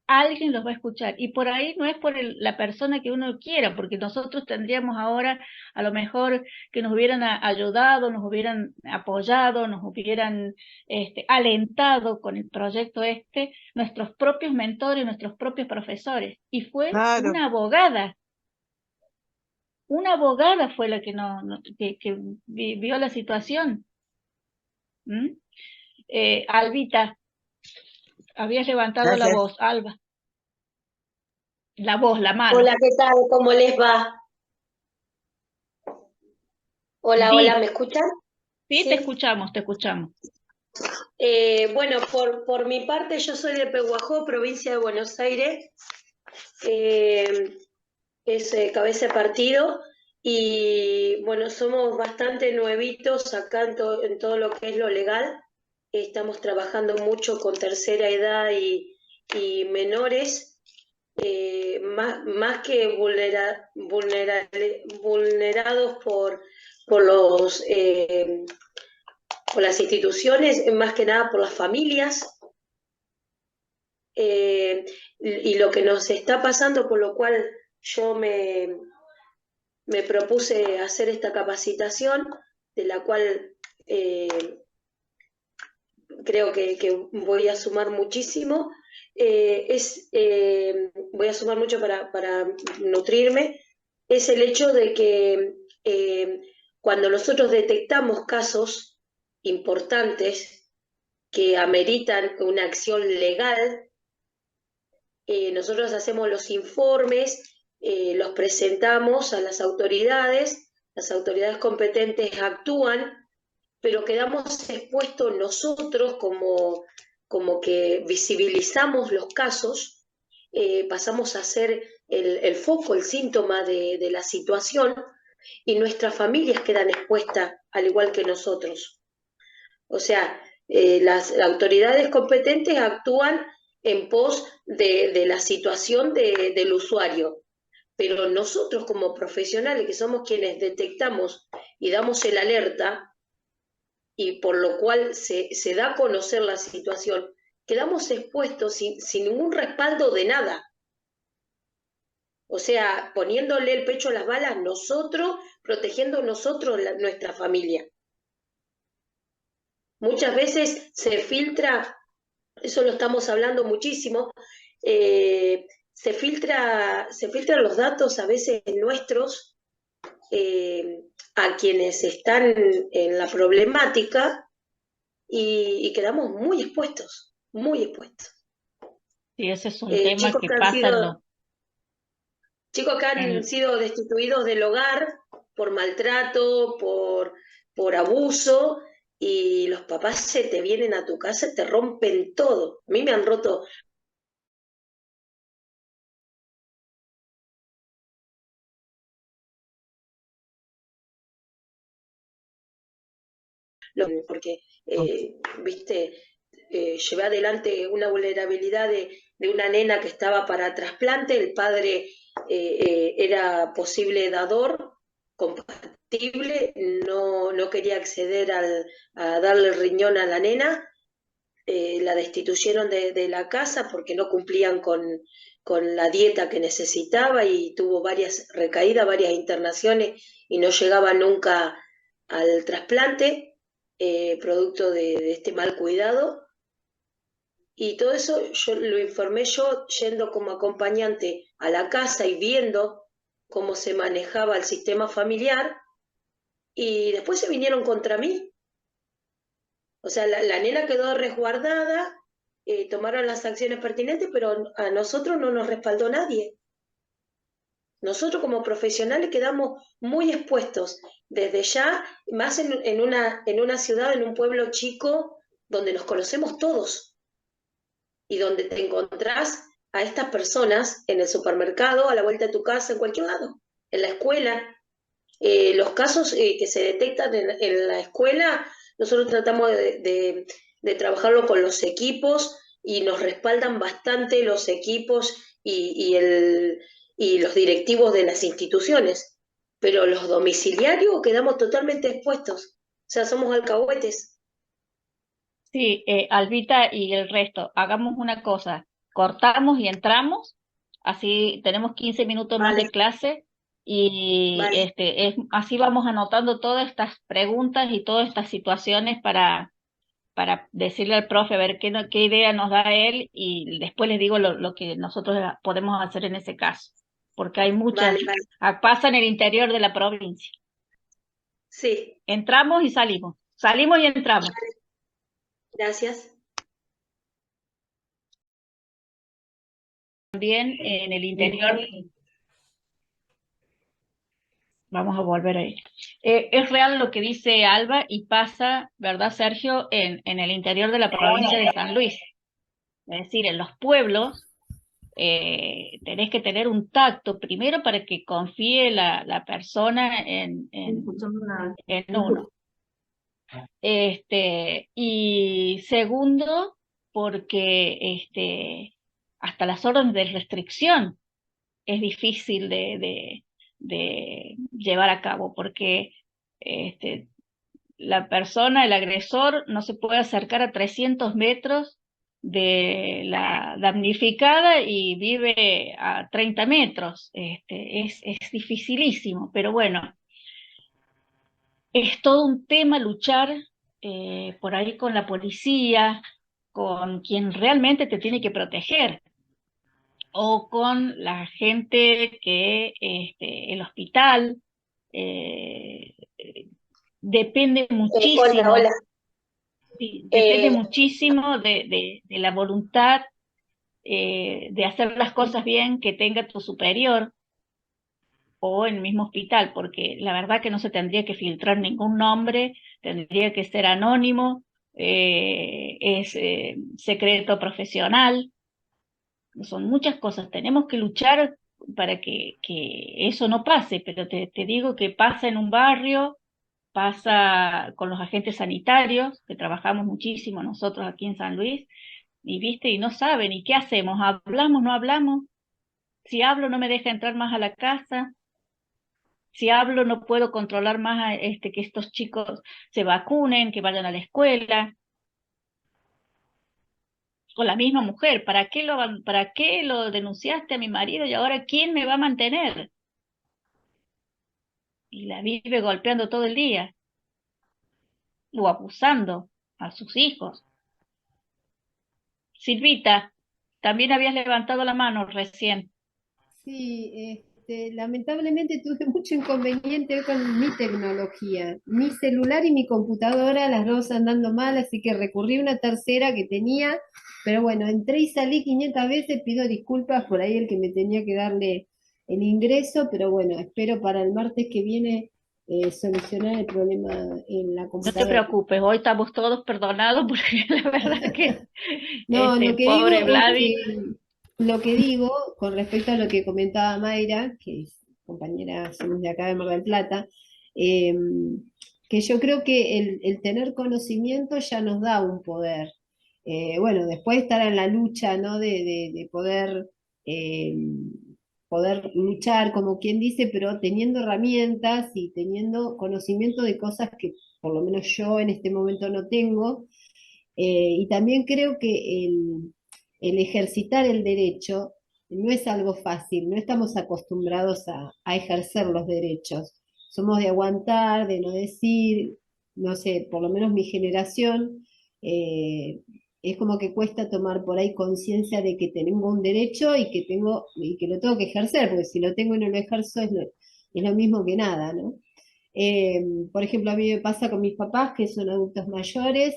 Alguien los va a escuchar. Y por ahí no es por la persona que uno quiera, porque nosotros tendríamos ahora a lo mejor que nos hubieran ayudado, nos hubieran apoyado, nos hubieran alentado con el proyecto nuestros propios mentores, nuestros propios profesores. Y fue Claro. una abogada fue la que, que vio la situación. Albita, habías levantado la Gracias. voz, Alba. La voz, la mano. Hola, ¿qué tal? ¿Cómo les va? Hola, Di. hola, ¿me escuchan? Sí, Sí. te escuchamos, te escuchamos. Bueno, por mi parte, yo soy de Pehuajó, provincia de Buenos Aires. Es cabeza de partido y bueno, somos bastante nuevitos acá en todo lo que es lo legal. Estamos trabajando mucho con tercera edad y menores. Más que vulnerados por las instituciones, más que nada por las familias, y lo que nos está pasando, por lo cual yo me propuse hacer esta capacitación, de la cual creo que voy a sumar muchísimo. Voy a sumar mucho para nutrirme, es el hecho de que cuando nosotros detectamos casos importantes que ameritan una acción legal, nosotros hacemos los informes, los presentamos a las autoridades competentes actúan, pero quedamos expuestos nosotros como que visibilizamos los casos, pasamos a ser el foco, el síntoma de la situación, y nuestras familias quedan expuestas al igual que nosotros. O sea, las autoridades competentes actúan en pos de la situación del usuario, pero nosotros como profesionales, que somos quienes detectamos y damos el alerta, y por lo cual se da a conocer la situación, quedamos expuestos sin ningún respaldo de nada. O sea, poniéndole el pecho a las balas nosotros, protegiendo nosotros nuestra familia. Muchas veces se filtra, eso lo estamos hablando muchísimo, se filtran los datos a veces nuestros, a quienes están en la problemática, y quedamos muy expuestos, muy expuestos. Sí, ese es un tema que pasa. Chicos que han sido destituidos del hogar por maltrato, por abuso, y los papás se te vienen a tu casa y te rompen todo. A mí me han roto porque, viste, llevé adelante una vulnerabilidad de una nena que estaba para trasplante, el padre era posible dador, compatible, no quería acceder a darle el riñón a la nena, la destituyeron de la casa porque no cumplían con con la dieta que necesitaba y tuvo varias recaídas, varias internaciones y no llegaba nunca al trasplante, producto de este mal cuidado. Y todo eso yo lo informé yo yendo como acompañante a la casa y viendo cómo se manejaba el sistema familiar y después se vinieron contra mí. O sea, la nena quedó resguardada, tomaron las acciones pertinentes, pero a nosotros no nos respaldó nadie. Nosotros como profesionales quedamos muy expuestos desde ya, más en una ciudad, en un pueblo chico, donde nos conocemos todos y donde te encontrás a estas personas en el supermercado, a la vuelta de tu casa, en cualquier lado, en la escuela. Los casos que se detectan en la escuela, nosotros tratamos de trabajarlo con los equipos y nos respaldan bastante los equipos y los directivos de las instituciones, pero los domiciliarios quedamos totalmente expuestos, o sea, somos alcahuetes. Sí, Albita y el resto, hagamos una cosa, cortamos y entramos, así tenemos 15 minutos más Vale, de clase y vale, así vamos anotando todas estas preguntas y todas estas situaciones para decirle al profe a ver qué idea nos da él y después les digo lo que nosotros podemos hacer en ese caso, porque hay muchas, vale, vale. pasa en el interior de la provincia. Sí, Entramos y salimos y entramos. gracias. También en el interior, vamos a volver ahí. Es real lo que dice Alba y pasa, ¿verdad, Sergio? En el interior de la provincia de San Luis. Es decir, en los pueblos tenés que tener un tacto primero para que confíe la persona en uno. Y segundo, porque hasta las órdenes de restricción es difícil de llevar a cabo, porque la persona, el agresor, no se puede acercar a 300 metros de la damnificada y vive a 30 metros. Es dificilísimo, pero bueno, es todo un tema luchar por ahí con la policía, con quien realmente te tiene que proteger, o con la gente que el hospital depende Hola, muchísimo, hola. sí, depende muchísimo de la voluntad de hacer las cosas bien que tenga tu superior o en el mismo hospital, porque la verdad que no se tendría que filtrar ningún nombre, tendría que ser anónimo, es secreto profesional, son muchas cosas, tenemos que luchar para que eso no pase, pero te digo que pasa en un barrio, pasa con los agentes sanitarios, que trabajamos muchísimo nosotros aquí en San Luis, y viste, y no saben, ¿y qué hacemos? ¿Hablamos, no hablamos? Si hablo no me deja entrar más a la casa, si hablo no puedo controlar más que estos chicos se vacunen, que vayan a la escuela. O la misma mujer, ¿para qué lo denunciaste a mi marido y ahora quién me va a mantener? Y la vive golpeando todo el día o abusando a sus hijos. Silvita, también habías levantado la mano recién. Sí, lamentablemente tuve mucho inconveniente hoy con mi tecnología. Mi celular y mi computadora, las dos andando mal, así que recurrí a una tercera que tenía, pero bueno, entré y salí 500 veces, pido disculpas por ahí el que me tenía que darle el ingreso, pero bueno, espero para el martes que viene solucionar el problema en la No te computadora. preocupes, hoy estamos todos perdonados porque la verdad que No, lo que digo pobre es Vladi. que lo que digo con respecto a lo que comentaba Mayra, que es compañera, somos de acá de Mar del Plata, eh, que yo creo que el tener conocimiento ya nos da un poder. Bueno, después estar en la lucha, ¿no? De poder, eh, poder luchar, como quien dice, pero teniendo herramientas y teniendo conocimiento de cosas que por lo menos yo en este momento no tengo. Y también creo que el ejercitar el derecho no es algo fácil, no estamos acostumbrados a ejercer los derechos. Somos de aguantar, de no decir, no sé, por lo menos mi generación, es como que cuesta tomar por ahí conciencia de que tengo un derecho y que lo tengo que ejercer, porque si lo tengo y no lo ejerzo es lo mismo que nada, ¿no? Por ejemplo, a mí me pasa con mis papás, que son adultos mayores.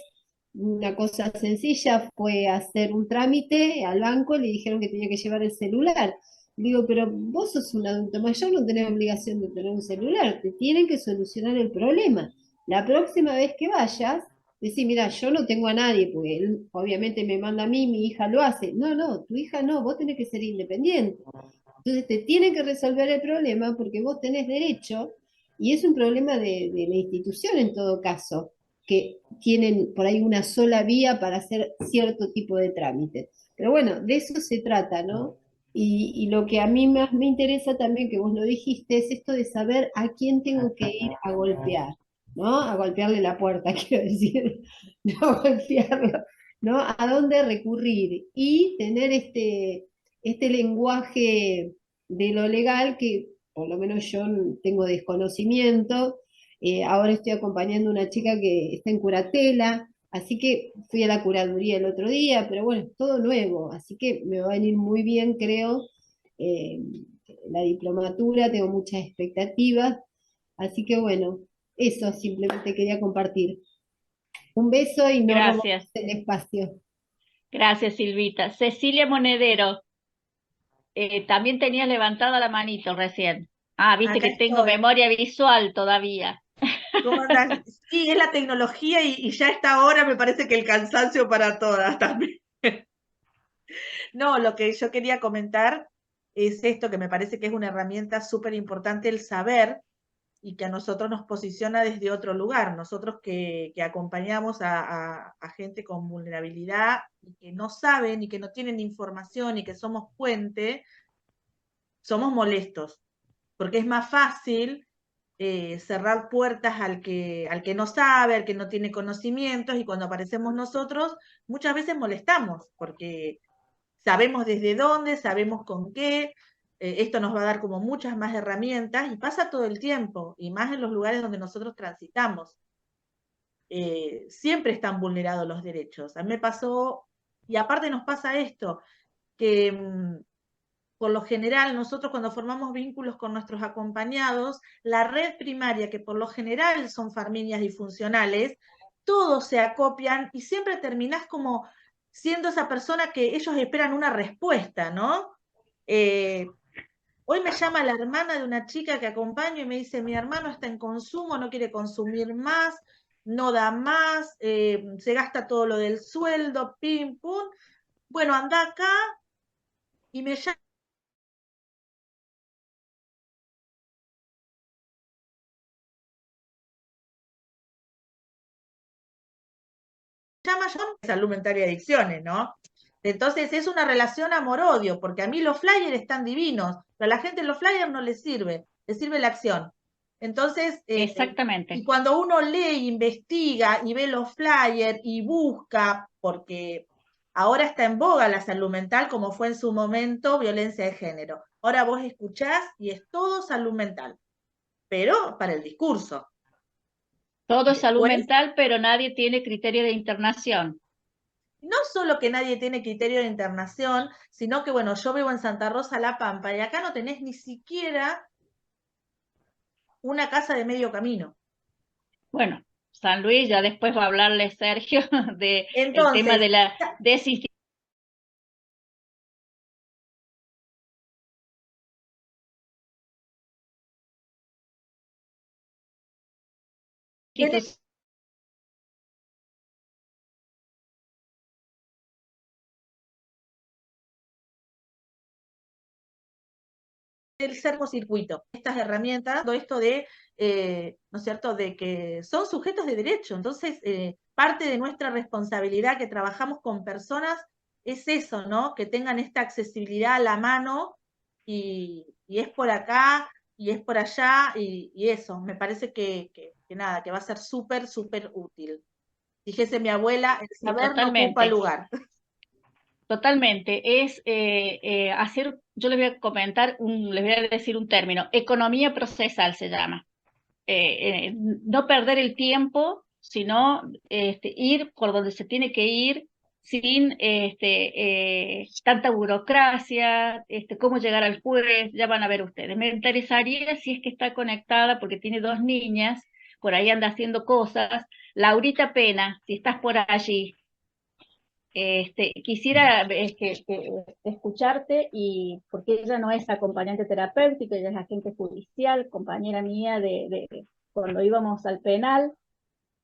Una cosa sencilla fue hacer un trámite al banco, le dijeron que tenía que llevar el celular. Digo, pero vos sos un adulto mayor, no tenés obligación de tener un celular, te tienen que solucionar el problema. La próxima vez que vayas, decís, mira, yo no tengo a nadie, porque él obviamente me manda a mí, mi hija lo hace. No, no, tu hija no, vos tenés que ser independiente. Entonces te tienen que resolver el problema porque vos tenés derecho, y es un problema de la institución en todo caso, que tienen por ahí una sola vía para hacer cierto tipo de trámite. Pero bueno, de eso se trata, ¿no? Y lo que a mí más me interesa también, que vos lo dijiste, es esto de saber a quién tengo que ir a golpear, ¿no? A golpearle la puerta, quiero decir, no a golpearlo, ¿no? A dónde recurrir y tener este lenguaje de lo legal que por lo menos yo tengo desconocimiento. Ahora estoy acompañando a una chica que está en curatela, así que fui a la curaduría el otro día, pero bueno, es todo nuevo, así que me va a venir muy bien, creo, eh, la diplomatura, tengo muchas expectativas, así que bueno, eso simplemente quería compartir. Un beso y no robamos Gracias. el espacio. Gracias, Silvita. Cecilia Monedero, también tenías levantada la manito recién. Ah, viste Acá que tengo estoy. memoria visual todavía. ¿Cómo andás? Sí, es la tecnología y ya a esta hora me parece que el cansancio para todas también. No, lo que yo quería comentar es esto, que me parece que es una herramienta súper importante el saber y que a nosotros nos posiciona desde otro lugar. Nosotros que acompañamos a gente con vulnerabilidad y que no saben y que no tienen información y que somos puente, somos molestos, porque es más fácil cerrar puertas al que no sabe, al que no tiene conocimientos, y cuando aparecemos nosotros, muchas veces molestamos, porque sabemos desde dónde, sabemos con qué, esto nos va a dar como muchas más herramientas, y pasa todo el tiempo, y más en los lugares donde nosotros transitamos. Siempre están vulnerados los derechos. A mí me pasó, y aparte nos pasa esto, que por lo general, nosotros cuando formamos vínculos con nuestros acompañados, la red primaria, que por lo general son familias disfuncionales, todos se acopian y siempre terminás como siendo esa persona que ellos esperan una respuesta, ¿no? Hoy me llama la hermana de una chica que acompaño y me dice, mi hermano está en consumo, no quiere consumir más, no da más, se gasta todo lo del sueldo, pim, pum. Bueno, anda acá y me llama salud mental y adicciones, ¿no? Entonces es una relación amor-odio, porque a mí los flyers están divinos, pero a la gente los flyers no les sirve la acción. Entonces, Exactamente. y cuando uno lee, investiga y ve los flyers y busca, porque ahora está en boga la salud mental, como fue en su momento violencia de género. Ahora vos escuchás y es todo salud mental, pero para el discurso. Todo es salud Después, mental, pero nadie tiene criterio de internación. no solo que nadie tiene criterio de internación, sino que, bueno, yo vivo en Santa Rosa, La Pampa, y acá no tenés ni siquiera una casa de medio camino. Bueno, San Luis, ya después va a hablarle Sergio de el tema Entonces, de la desinstitución. el circuito, estas herramientas, todo esto de, ¿no es cierto?, de que son sujetos de derecho. Entonces, parte de nuestra responsabilidad que trabajamos con personas es eso, ¿no? Que tengan esta accesibilidad a la mano y es por acá y es por allá y eso, me parece que nada, que va a ser súper, súper útil. Dijese mi abuela, el saber no ocupa Totalmente. lugar. totalmente. Es hacer, yo les voy a comentar, les voy a decir un término, economía procesal se llama. No perder el tiempo, sino ir por donde se tiene que ir sin tanta burocracia, cómo llegar al juez, ya van a ver ustedes. Me interesaría si es que está conectada, porque tiene 2 niñas, por ahí anda haciendo cosas. Laurita Pena, si estás por allí, quisiera escucharte, y porque ella no es acompañante terapéutica, ella es agente judicial, compañera mía de cuando íbamos al penal.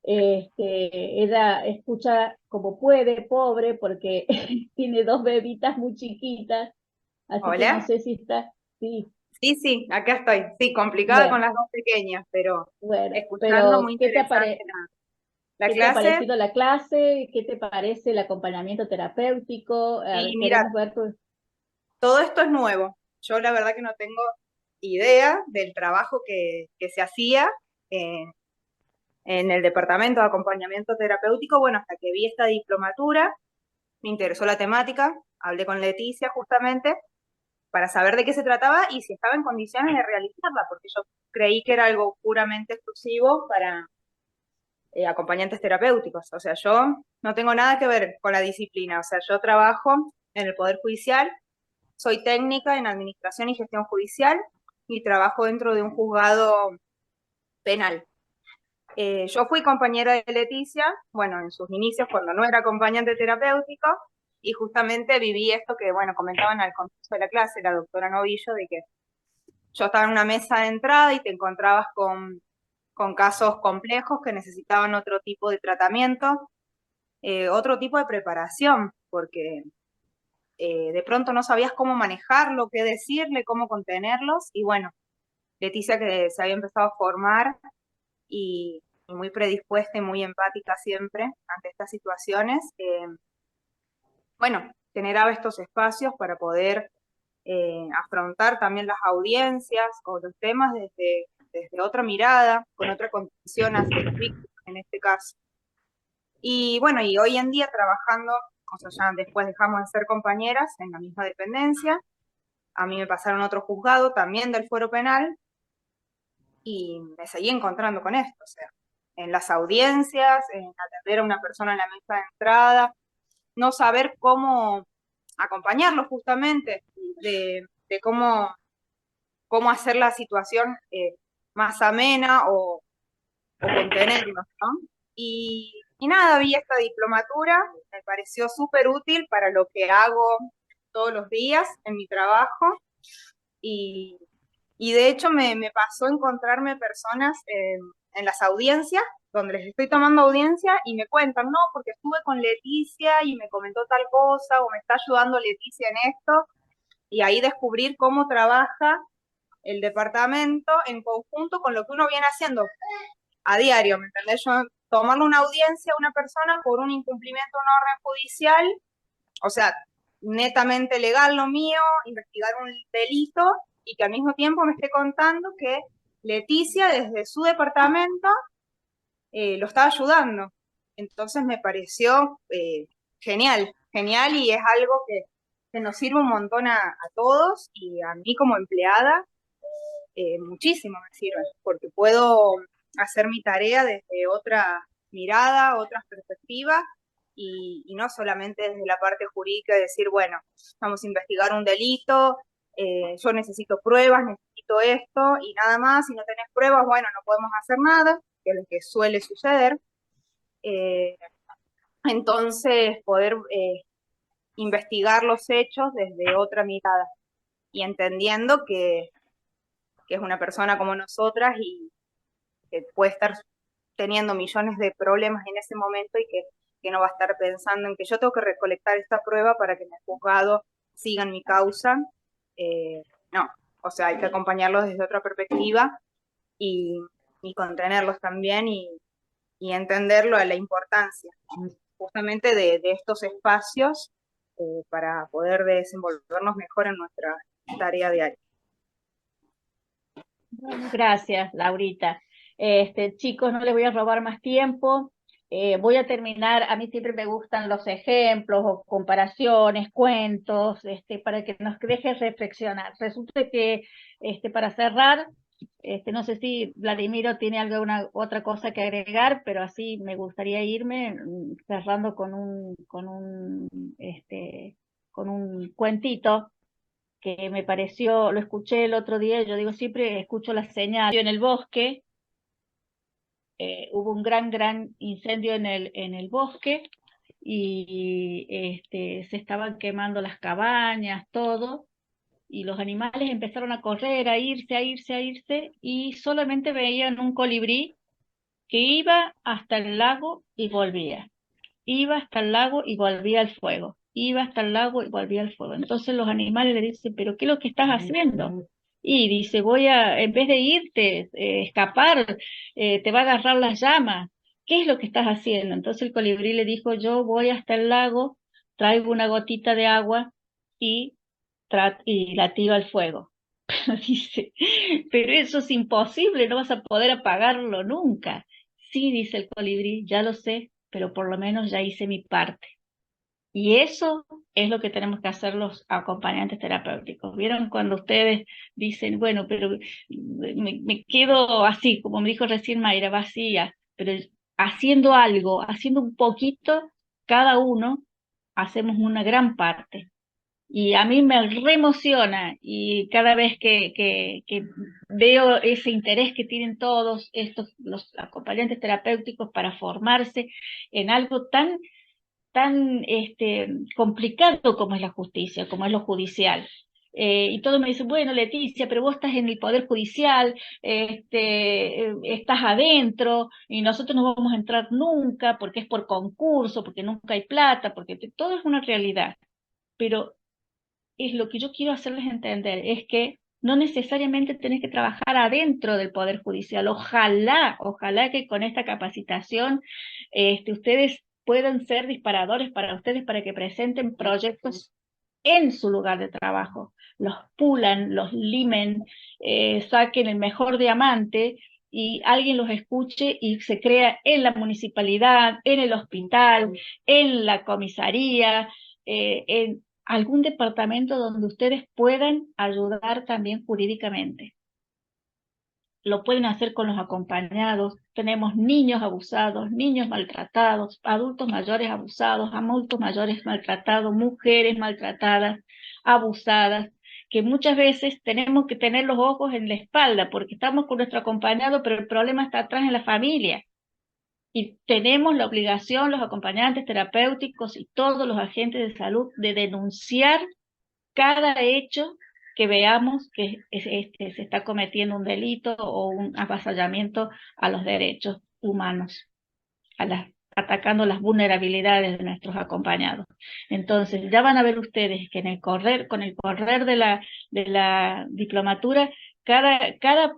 Ella escucha como puede, pobre, porque tiene 2 bebitas muy chiquitas, así que no Hola. sé si está, sí, Sí, acá estoy. Sí, complicada bueno, con las 2 pequeñas, pero bueno, escuchando pero muy interesante la ¿qué te ha clase. parecido la clase? ¿Qué te parece el acompañamiento terapéutico? A ver, Y mira, queremos ver tu... todo esto es nuevo. Yo la verdad que no tengo idea del trabajo que se hacía en el departamento de acompañamiento terapéutico. Bueno, hasta que vi esta diplomatura, me interesó la temática, hablé con Leticia justamente para saber de qué se trataba y si estaba en condiciones de realizarla, porque yo creí que era algo puramente exclusivo para acompañantes terapéuticos. O sea, yo no tengo nada que ver con la disciplina. O sea, yo trabajo en el Poder Judicial, soy técnica en Administración y Gestión Judicial y trabajo dentro de un juzgado penal. Yo fui compañera de Leticia, bueno, en sus inicios cuando no era acompañante terapéutico, y justamente viví esto que, bueno, comentaban al comienzo de la clase, la doctora Novillo, de que yo estaba en una mesa de entrada y te encontrabas con casos complejos que necesitaban otro tipo de tratamiento, otro tipo de preparación, porque de pronto no sabías cómo manejarlo, qué decirle, cómo contenerlos, y bueno, Leticia, que se había empezado a formar y muy predispuesta y muy empática siempre ante estas situaciones, bueno, generaba estos espacios para poder afrontar también las audiencias o los temas desde otra mirada, con otra contención hacia las víctimas en este caso. Y bueno, y hoy en día trabajando, o sea, ya después dejamos de ser compañeras en la misma dependencia, a mí me pasaron a otro juzgado también del fuero penal y me seguí encontrando con esto, o sea, en las audiencias, en atender a una persona en la mesa de entrada, no saber cómo acompañarlo justamente, de cómo hacer la situación más amena o contenerlos, ¿no? Y nada, vi esta diplomatura, me pareció súper útil para lo que hago todos los días en mi trabajo, y de hecho me pasó encontrarme personas en las audiencias, donde les estoy tomando audiencia y me cuentan, no, porque estuve con Leticia y me comentó tal cosa, o me está ayudando Leticia en esto, y ahí descubrir cómo trabaja el departamento en conjunto con lo que uno viene haciendo a diario, ¿me entendés? Yo tomarle una audiencia a una persona por un incumplimiento de una orden judicial, o sea, netamente legal lo mío, investigar un delito, y que al mismo tiempo me esté contando que Leticia desde su departamento lo estaba ayudando. Entonces me pareció genial, y es algo que nos sirve un montón a todos, y a mí como empleada muchísimo me sirve, porque puedo hacer mi tarea desde otra mirada, otras perspectivas, y no solamente desde la parte jurídica de decir, bueno, vamos a investigar un delito, yo necesito pruebas, necesito esto, y nada más, si no tenés pruebas, bueno, no podemos hacer nada, que es lo que suele suceder. Entonces, poder investigar los hechos desde otra mirada, y entendiendo que es una persona como nosotras y que puede estar teniendo millones de problemas en ese momento, y que no va a estar pensando en que yo tengo que recolectar esta prueba para que en el juzgado sigan mi causa. No, o sea, hay que acompañarlos desde otra perspectiva y contenerlos también, y entenderlo a la importancia justamente de estos espacios para poder desenvolvernos mejor en nuestra tarea diaria. Bueno, gracias, Laurita. Chicos, no les voy a robar más tiempo. voy a terminar, a mí siempre me gustan los ejemplos o comparaciones, cuentos, para que nos deje reflexionar. Resulta que, para cerrar, no sé si Vladimiro tiene alguna otra cosa que agregar, pero así me gustaría irme cerrando con un cuentito que me pareció, lo escuché el otro día, yo digo, siempre escucho la señal. En el bosque, hubo un gran incendio en el bosque y se estaban quemando las cabañas, todo, y los animales empezaron a correr, a irse, y solamente veían un colibrí que iba hasta el lago y volvía. Iba hasta el lago y volvía al fuego. Iba hasta el lago y volvía al fuego. Entonces los animales le dicen, ¿pero qué es lo que estás haciendo? Y dice, en vez de irte, escapar, te va a agarrar las llamas. ¿Qué es lo que estás haciendo? Entonces el colibrí le dijo, yo voy hasta el lago, traigo una gotita de agua y, y la tiro al fuego. Dice, pero eso es imposible, no vas a poder apagarlo nunca. Sí, dice el colibrí, ya lo sé, pero por lo menos ya hice mi parte. Y eso es lo que tenemos que hacer los acompañantes terapéuticos. ¿Vieron cuando ustedes dicen, bueno, pero me quedo así, como me dijo recién Mayra, vacía, pero haciendo algo, haciendo un poquito, cada uno hacemos una gran parte? Y a mí me reemociona y cada vez que veo ese interés que tienen todos los acompañantes terapéuticos para formarse en algo tan complicado como es la justicia, como es lo judicial. Y todos me dicen, bueno, Leticia, pero vos estás en el Poder Judicial, estás adentro y nosotros no vamos a entrar nunca porque es por concurso, porque nunca hay plata, porque todo es una realidad. Pero es lo que yo quiero hacerles entender, es que no necesariamente tenés que trabajar adentro del Poder Judicial. Ojalá que con esta capacitación ustedes puedan ser disparadores para ustedes para que presenten proyectos en su lugar de trabajo. Los pulan, los limen, saquen el mejor diamante y alguien los escuche y se crea en la municipalidad, en el hospital, en la comisaría, en algún departamento donde ustedes puedan ayudar también jurídicamente. Lo pueden hacer con los acompañados. Tenemos niños abusados, niños maltratados, adultos mayores abusados, adultos mayores maltratados, mujeres maltratadas, abusadas, que muchas veces tenemos que tener los ojos en la espalda porque estamos con nuestro acompañado, pero el problema está atrás en la familia. Y tenemos la obligación, los acompañantes terapéuticos y todos los agentes de salud, de denunciar cada hecho que veamos que se está cometiendo un delito o un avasallamiento a los derechos humanos, atacando las vulnerabilidades de nuestros acompañados. Entonces, ya van a ver ustedes que con el correr de la diplomatura, cada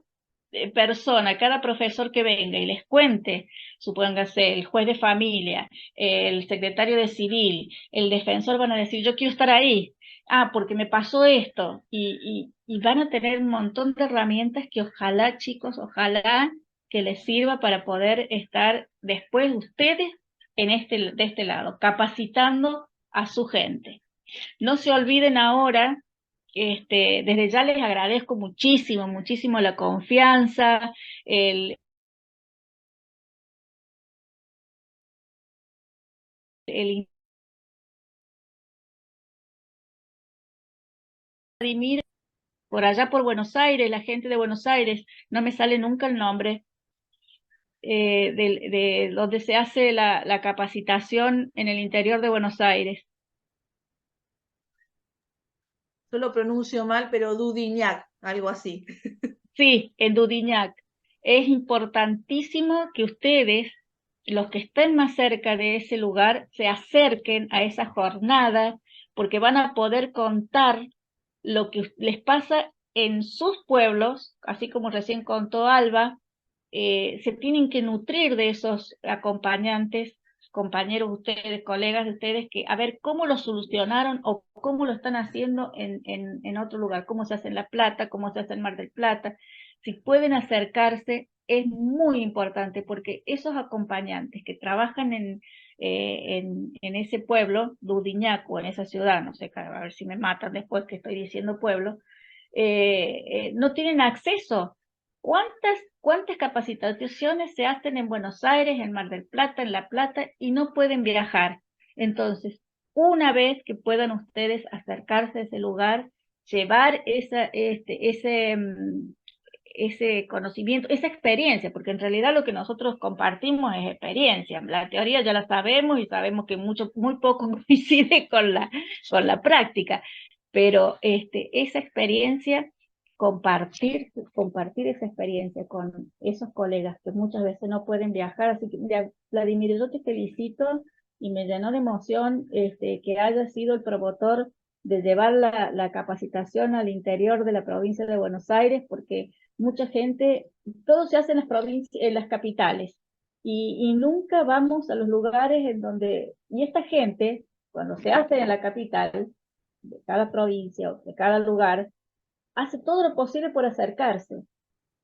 persona, cada profesor que venga y les cuente, supóngase el juez de familia, el secretario de civil, el defensor, van a decir, yo quiero estar ahí, porque me pasó esto, y van a tener un montón de herramientas que ojalá, chicos, ojalá que les sirva para poder estar después ustedes de este lado, capacitando a su gente. No se olviden ahora, desde ya les agradezco muchísimo la confianza, el Vladimir, por allá por Buenos Aires, la gente de Buenos Aires, no me sale nunca el nombre, de donde se hace la capacitación en el interior de Buenos Aires. Yo lo pronuncio mal, pero Dudignac, algo así. Sí, en Dudignac. Es importantísimo que ustedes, los que estén más cerca de ese lugar, se acerquen a esa jornada, porque van a poder contar lo que les pasa en sus pueblos, así como recién contó Alba. Se tienen que nutrir de esos acompañantes, compañeros de ustedes, colegas de ustedes, que a ver cómo lo solucionaron o cómo lo están haciendo en otro lugar, cómo se hace en La Plata, cómo se hace en Mar del Plata. si pueden acercarse, es muy importante, porque esos acompañantes que trabajan en ese pueblo, Dudiñac, o en esa ciudad, no sé, a ver si me matan después que estoy diciendo pueblo, no tienen acceso. ¿Cuántas capacitaciones se hacen en Buenos Aires, en Mar del Plata, en La Plata, y no pueden viajar? Entonces, una vez que puedan ustedes acercarse a ese lugar, llevar ese conocimiento, esa experiencia, porque en realidad lo que nosotros compartimos es experiencia. La teoría ya la sabemos y sabemos que muy poco coincide con la práctica, pero esa experiencia, compartir esa experiencia con esos colegas que muchas veces no pueden viajar. Así que, mira, Vladimir, yo te felicito y me llenó de emoción que haya sido el promotor de llevar la capacitación al interior de la provincia de Buenos Aires, porque mucha gente, todo se hace en las provincias, en las capitales, y nunca vamos a los lugares en donde, y esta gente, cuando se hace en la capital, de cada provincia o de cada lugar, hace todo lo posible por acercarse.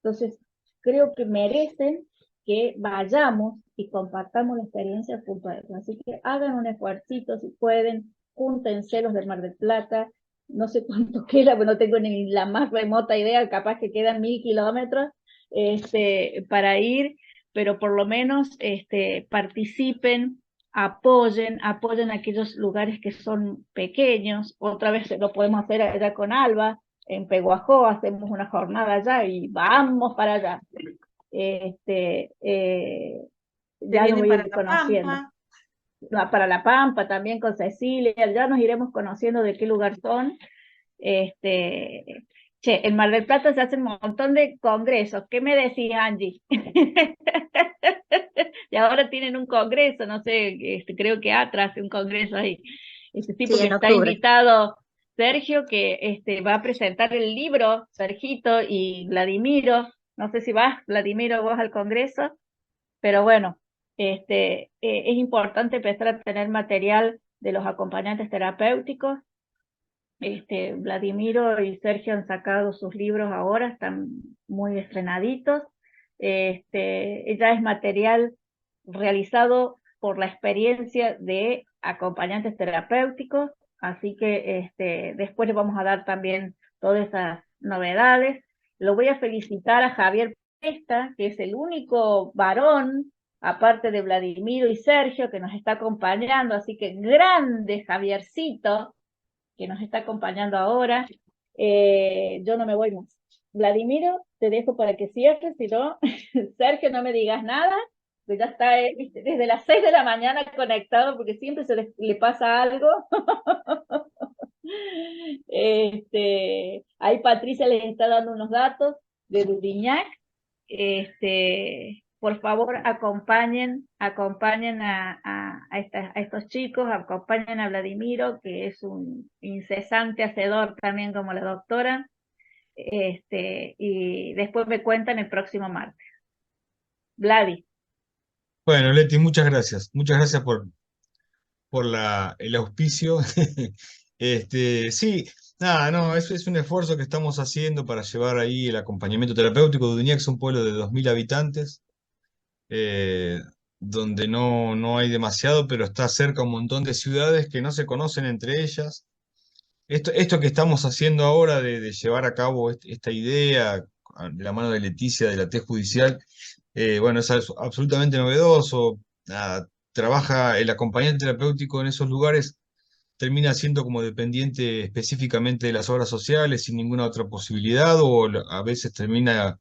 Entonces, creo que merecen que vayamos y compartamos la experiencia junto a ellos. Así que hagan un esfuercito si pueden, júntense los del Mar del Plata, no sé cuánto queda, pero no tengo ni la más remota idea, capaz que quedan 1000 kilómetros para ir, pero por lo menos participen, apoyen aquellos lugares que son pequeños. Otra vez lo podemos hacer allá con Alba, en Peguajó, hacemos una jornada allá y vamos para allá. Ya nos voy a ir conociendo. Para La Pampa también con Cecilia, ya nos iremos conociendo de qué lugar son. En Mar del Plata se hacen un montón de congresos. ¿Qué me decís, Angie? Y ahora tienen un congreso, no sé, creo que Atra hace un congreso ahí. Tipo que está invitado Sergio, que va a presentar el libro, Sergito y Vladimiro. No sé si vas, Vladimiro, vos al congreso, pero bueno, es importante empezar a tener material de los acompañantes terapéuticos. Vladimiro y Sergio han sacado sus libros ahora, están muy estrenaditos. Ya es material realizado por la experiencia de acompañantes terapéuticos, así que después les vamos a dar también todas esas novedades. Lo voy a felicitar a Javier Pesta, que es el único varón, aparte de Vladimiro y Sergio, que nos está acompañando, así que grande Javiercito, que nos está acompañando ahora. Yo no me voy más. Vladimiro, te dejo para que cierres, si no, Sergio, no me digas nada, que ya está desde las 6 de la mañana conectado, porque siempre le pasa algo. Ahí Patricia les está dando unos datos de Dudiñac. Por favor, acompañen a estos chicos, acompañen a Vladimiro, que es un incesante hacedor también como la doctora, y después me cuentan el próximo martes. Vladi. Bueno, Leti, muchas gracias. Muchas gracias por el auspicio. Sí, nada, no, eso es un esfuerzo que estamos haciendo para llevar ahí el acompañamiento terapéutico. Dudiñac es un pueblo de 2000 habitantes, donde no hay demasiado, pero está cerca un montón de ciudades que no se conocen entre ellas. Esto que estamos haciendo ahora de llevar a cabo esta idea de la mano de Leticia de la T judicial, bueno, es absolutamente novedoso. Nada, trabaja el acompañante terapéutico en esos lugares, termina siendo como dependiente específicamente de las obras sociales sin ninguna otra posibilidad, o a veces termina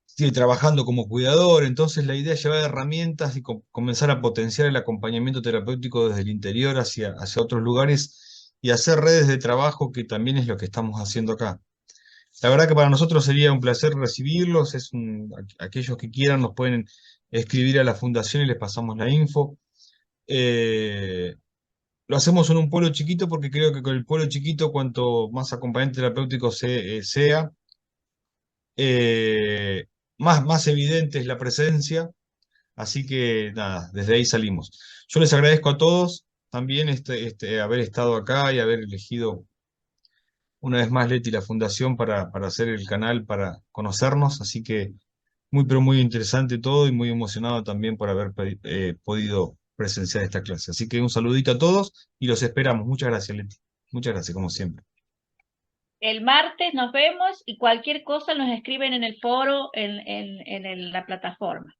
sigue trabajando como cuidador. Entonces la idea es llevar herramientas y comenzar a potenciar el acompañamiento terapéutico desde el interior hacia otros lugares y hacer redes de trabajo, que también es lo que estamos haciendo acá. La verdad que para nosotros sería un placer recibirlos. Aquellos que quieran nos pueden escribir a la fundación y les pasamos la info. Lo hacemos en un pueblo chiquito porque creo que con el pueblo chiquito, cuanto más acompañante terapéutico sea, más evidente es la presencia. Así que nada, desde ahí salimos. Yo les agradezco a todos también haber estado acá y haber elegido una vez más, Leti, la Fundación para hacer el canal, para conocernos, así que muy, pero muy interesante todo y muy emocionado también por haber podido presenciar esta clase. Así que un saludito a todos y los esperamos. Muchas gracias, Leti. Muchas gracias, como siempre. El martes nos vemos y cualquier cosa nos escriben en el foro, en la plataforma.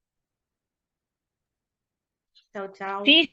Chau, chau. Sí.